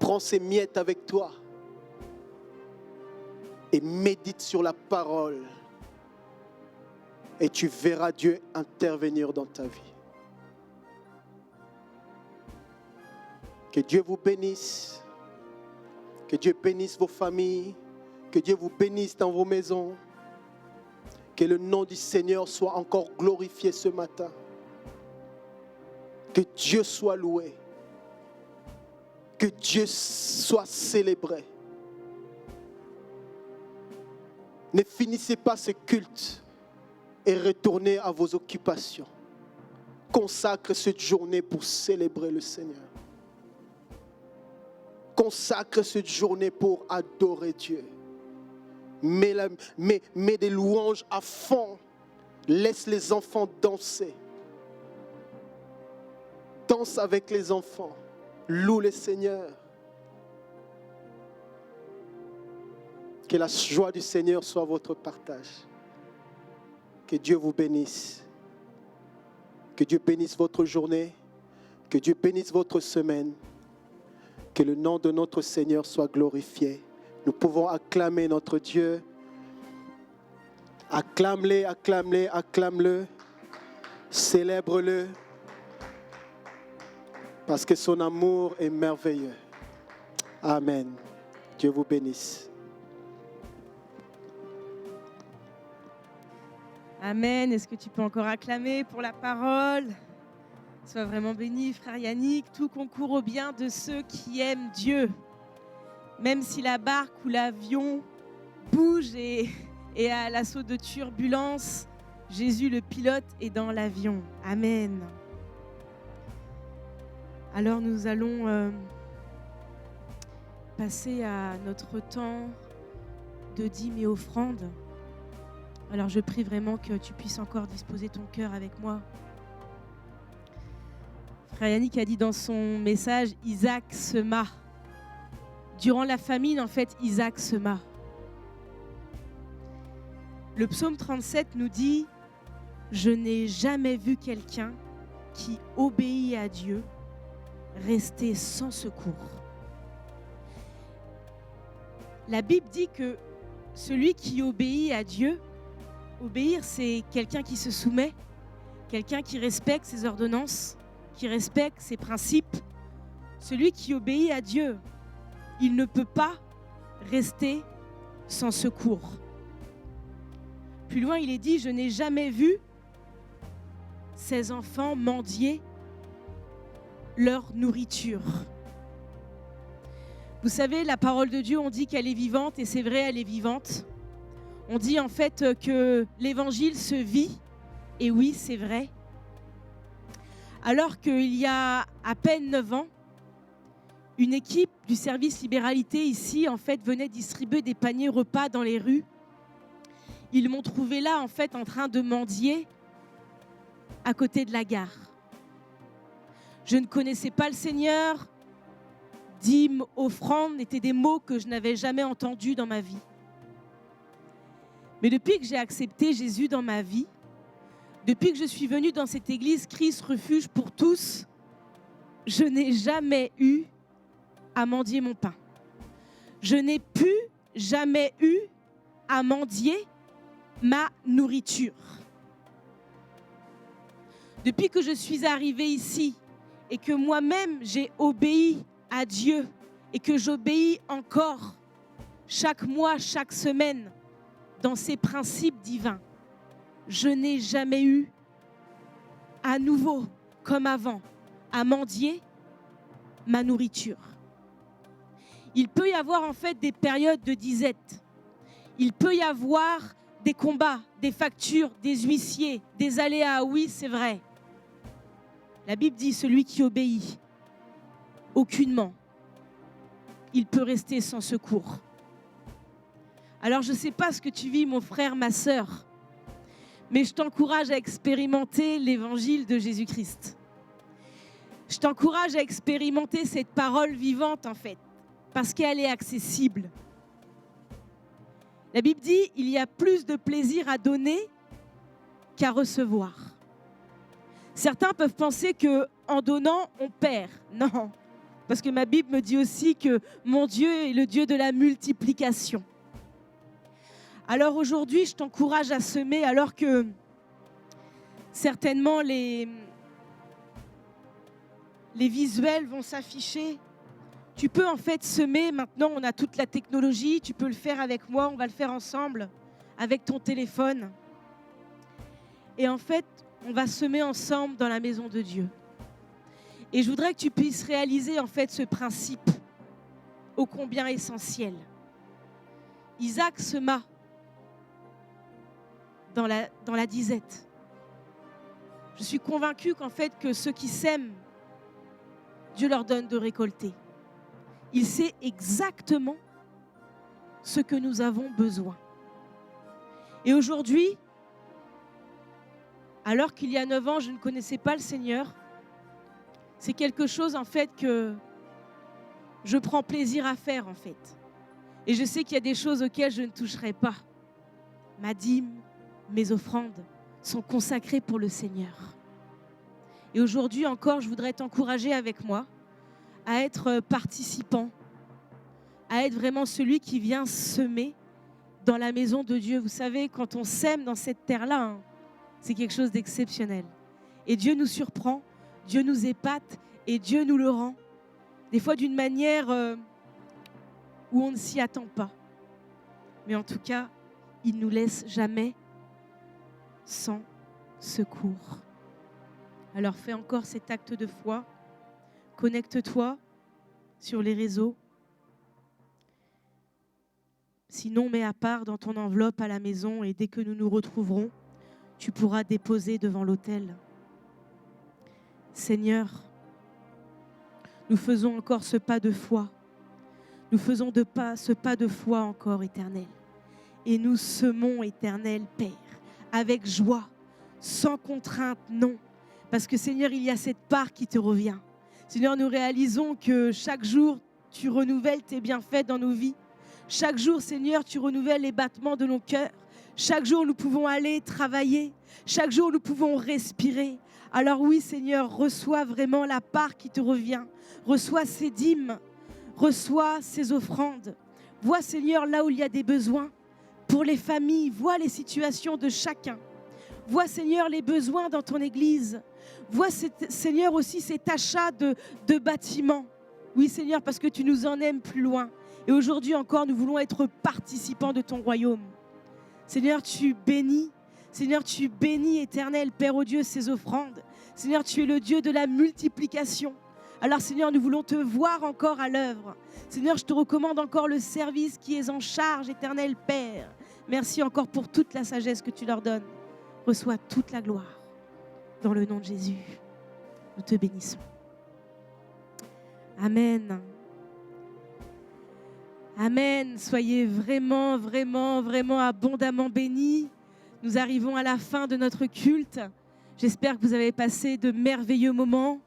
prends ces miettes avec toi et médite sur la parole. Et tu verras Dieu intervenir dans ta vie. Que Dieu vous bénisse. Que Dieu bénisse vos familles. Que Dieu vous bénisse dans vos maisons. Que le nom du Seigneur soit encore glorifié ce matin. Que Dieu soit loué. Que Dieu soit célébré. Ne finissez pas ce culte et retournez à vos occupations. Consacre cette journée pour célébrer le Seigneur. Consacre cette journée pour adorer Dieu. Mets des louanges à fond. Laisse les enfants danser. Danse avec les enfants. Loue le Seigneur. Que la joie du Seigneur soit votre partage. Que Dieu vous bénisse. Que Dieu bénisse votre journée. Que Dieu bénisse votre semaine. Que le nom de notre Seigneur soit glorifié. Nous pouvons acclamer notre Dieu. Acclame-le, acclame-le, acclame-le. Célèbre-le. Parce que son amour est merveilleux. Amen. Dieu vous bénisse. Amen. Est-ce que tu peux encore acclamer pour la parole? Sois vraiment béni, frère Yannick. Tout concourt au bien de ceux qui aiment Dieu. Même si la barque ou l'avion bouge et à l'assaut de turbulence, Jésus le pilote est dans l'avion. Amen. Alors nous allons passer à notre temps de dîmes et offrandes. Alors je prie vraiment que tu puisses encore disposer ton cœur avec moi Frère Yannick a dit dans son message, Isaac sema. Durant la famine, en fait, Isaac sema. Le psaume 37 nous dit, je n'ai jamais vu quelqu'un qui obéit à Dieu rester sans secours. La Bible dit que celui qui obéit à Dieu, obéir, c'est quelqu'un qui se soumet, quelqu'un qui respecte ses ordonnances, qui respecte ses principes. Celui qui obéit à Dieu, il ne peut pas rester sans secours. Plus loin, il est dit, je n'ai jamais vu ces enfants mendier leur nourriture. Vous savez, la parole de Dieu, on dit qu'elle est vivante, et c'est vrai, elle est vivante. On dit en fait que l'évangile se vit, et oui, c'est vrai. Alors qu'il y a à peine 9 ans, une équipe du service libéralité ici, en fait, venait distribuer des paniers repas dans les rues. Ils m'ont trouvé là, en fait, en train de mendier à côté de la gare. Je ne connaissais pas le Seigneur. Dîmes, offrandes étaient des mots que je n'avais jamais entendus dans ma vie. Mais depuis que j'ai accepté Jésus dans ma vie, depuis que je suis venue dans cette église Christ Refuge pour tous, je n'ai jamais eu à mendier mon pain. Je n'ai jamais eu à mendier ma nourriture. Depuis que je suis arrivée ici et que moi-même j'ai obéi à Dieu et que j'obéis encore chaque mois, chaque semaine dans ses principes divins, je n'ai jamais eu à nouveau, comme avant, à mendier ma nourriture. Il peut y avoir en fait des périodes de disette. Il peut y avoir des combats, des factures, des huissiers, des aléas. Oui, c'est vrai. La Bible dit, celui qui obéit aucunement, il peut rester sans secours. Alors je ne sais pas ce que tu vis, mon frère, ma sœur, mais je t'encourage à expérimenter l'évangile de Jésus-Christ. Je t'encourage à expérimenter cette parole vivante, en fait, parce qu'elle est accessible. La Bible dit, il y a plus de plaisir à donner qu'à recevoir. Certains peuvent penser qu'en donnant, on perd. Non, parce que ma Bible me dit aussi que mon Dieu est le Dieu de la multiplication. Alors aujourd'hui, je t'encourage à semer alors que certainement les visuels vont s'afficher. Tu peux en fait semer, maintenant on a toute la technologie, tu peux le faire avec moi, on va le faire ensemble, avec ton téléphone. Et en fait, on va semer ensemble dans la maison de Dieu. Et je voudrais que tu puisses réaliser en fait ce principe ô combien essentiel. Isaac sema dans la disette. Je suis convaincue qu'en fait que ceux qui sèment, Dieu leur donne de récolter. Il sait exactement ce que nous avons besoin. Et aujourd'hui, alors qu'il y a 9 ans, je ne connaissais pas le Seigneur, c'est quelque chose en fait que je prends plaisir à faire en fait. Et je sais qu'il y a des choses auxquelles je ne toucherai pas. Ma dîme, mes offrandes sont consacrées pour le Seigneur. Et aujourd'hui encore, je voudrais t'encourager avec moi à être participant, à être vraiment celui qui vient semer dans la maison de Dieu. Vous savez, quand on sème dans cette terre-là, c'est quelque chose d'exceptionnel. Et Dieu nous surprend, Dieu nous épate et Dieu nous le rend. Des fois d'une manière où on ne s'y attend pas. Mais en tout cas, il ne nous laisse jamais sans secours. Alors fais encore cet acte de foi. Connecte-toi sur les réseaux. Sinon, mets à part dans ton enveloppe à la maison et dès que nous nous retrouverons, tu pourras déposer devant l'autel. Seigneur, nous faisons encore ce pas de foi. Nous faisons ce pas de foi encore, Éternel. Et nous semons, Éternel Père, avec joie, sans contrainte, non, Parce que Seigneur, il y a cette part qui te revient. Seigneur, nous réalisons que chaque jour, tu renouvelles tes bienfaits dans nos vies. Chaque jour, Seigneur, tu renouvelles les battements de nos cœurs. Chaque jour, nous pouvons aller travailler. Chaque jour, nous pouvons respirer. Alors oui, Seigneur, reçois vraiment la part qui te revient. Reçois ces dîmes. Reçois ces offrandes. Vois, Seigneur, là où il y a des besoins. Pour les familles, vois les situations de chacun. Vois, Seigneur, les besoins dans ton Église. Vois, Seigneur, aussi cet achat de bâtiments. Oui, Seigneur, parce que tu nous en aimes plus loin. Et aujourd'hui encore, nous voulons être participants de ton royaume. Seigneur, tu bénis. Seigneur, tu bénis, éternel, Père au Dieu, ces offrandes. Seigneur, tu es le Dieu de la multiplication. Alors, Seigneur, nous voulons te voir encore à l'œuvre. Seigneur, je te recommande encore le service qui est en charge, éternel Père. Merci encore pour toute la sagesse que tu leur donnes. Reçois toute la gloire. Dans le nom de Jésus, nous te bénissons. Amen. Amen. Soyez vraiment, vraiment, vraiment abondamment bénis. Nous arrivons à la fin de notre culte. J'espère que vous avez passé de merveilleux moments.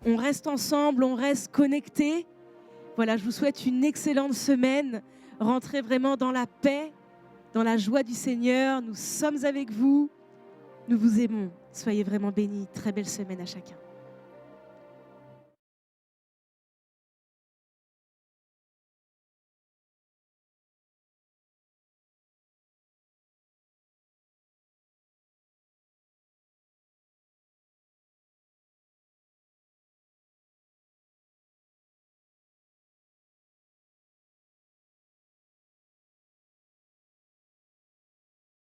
On reste ensemble, on reste connectés. Voilà, je vous souhaite une excellente semaine. Rentrez vraiment dans la paix, dans la joie du Seigneur. Nous sommes avec vous. Nous vous aimons. Soyez vraiment bénis. Très belle semaine à chacun.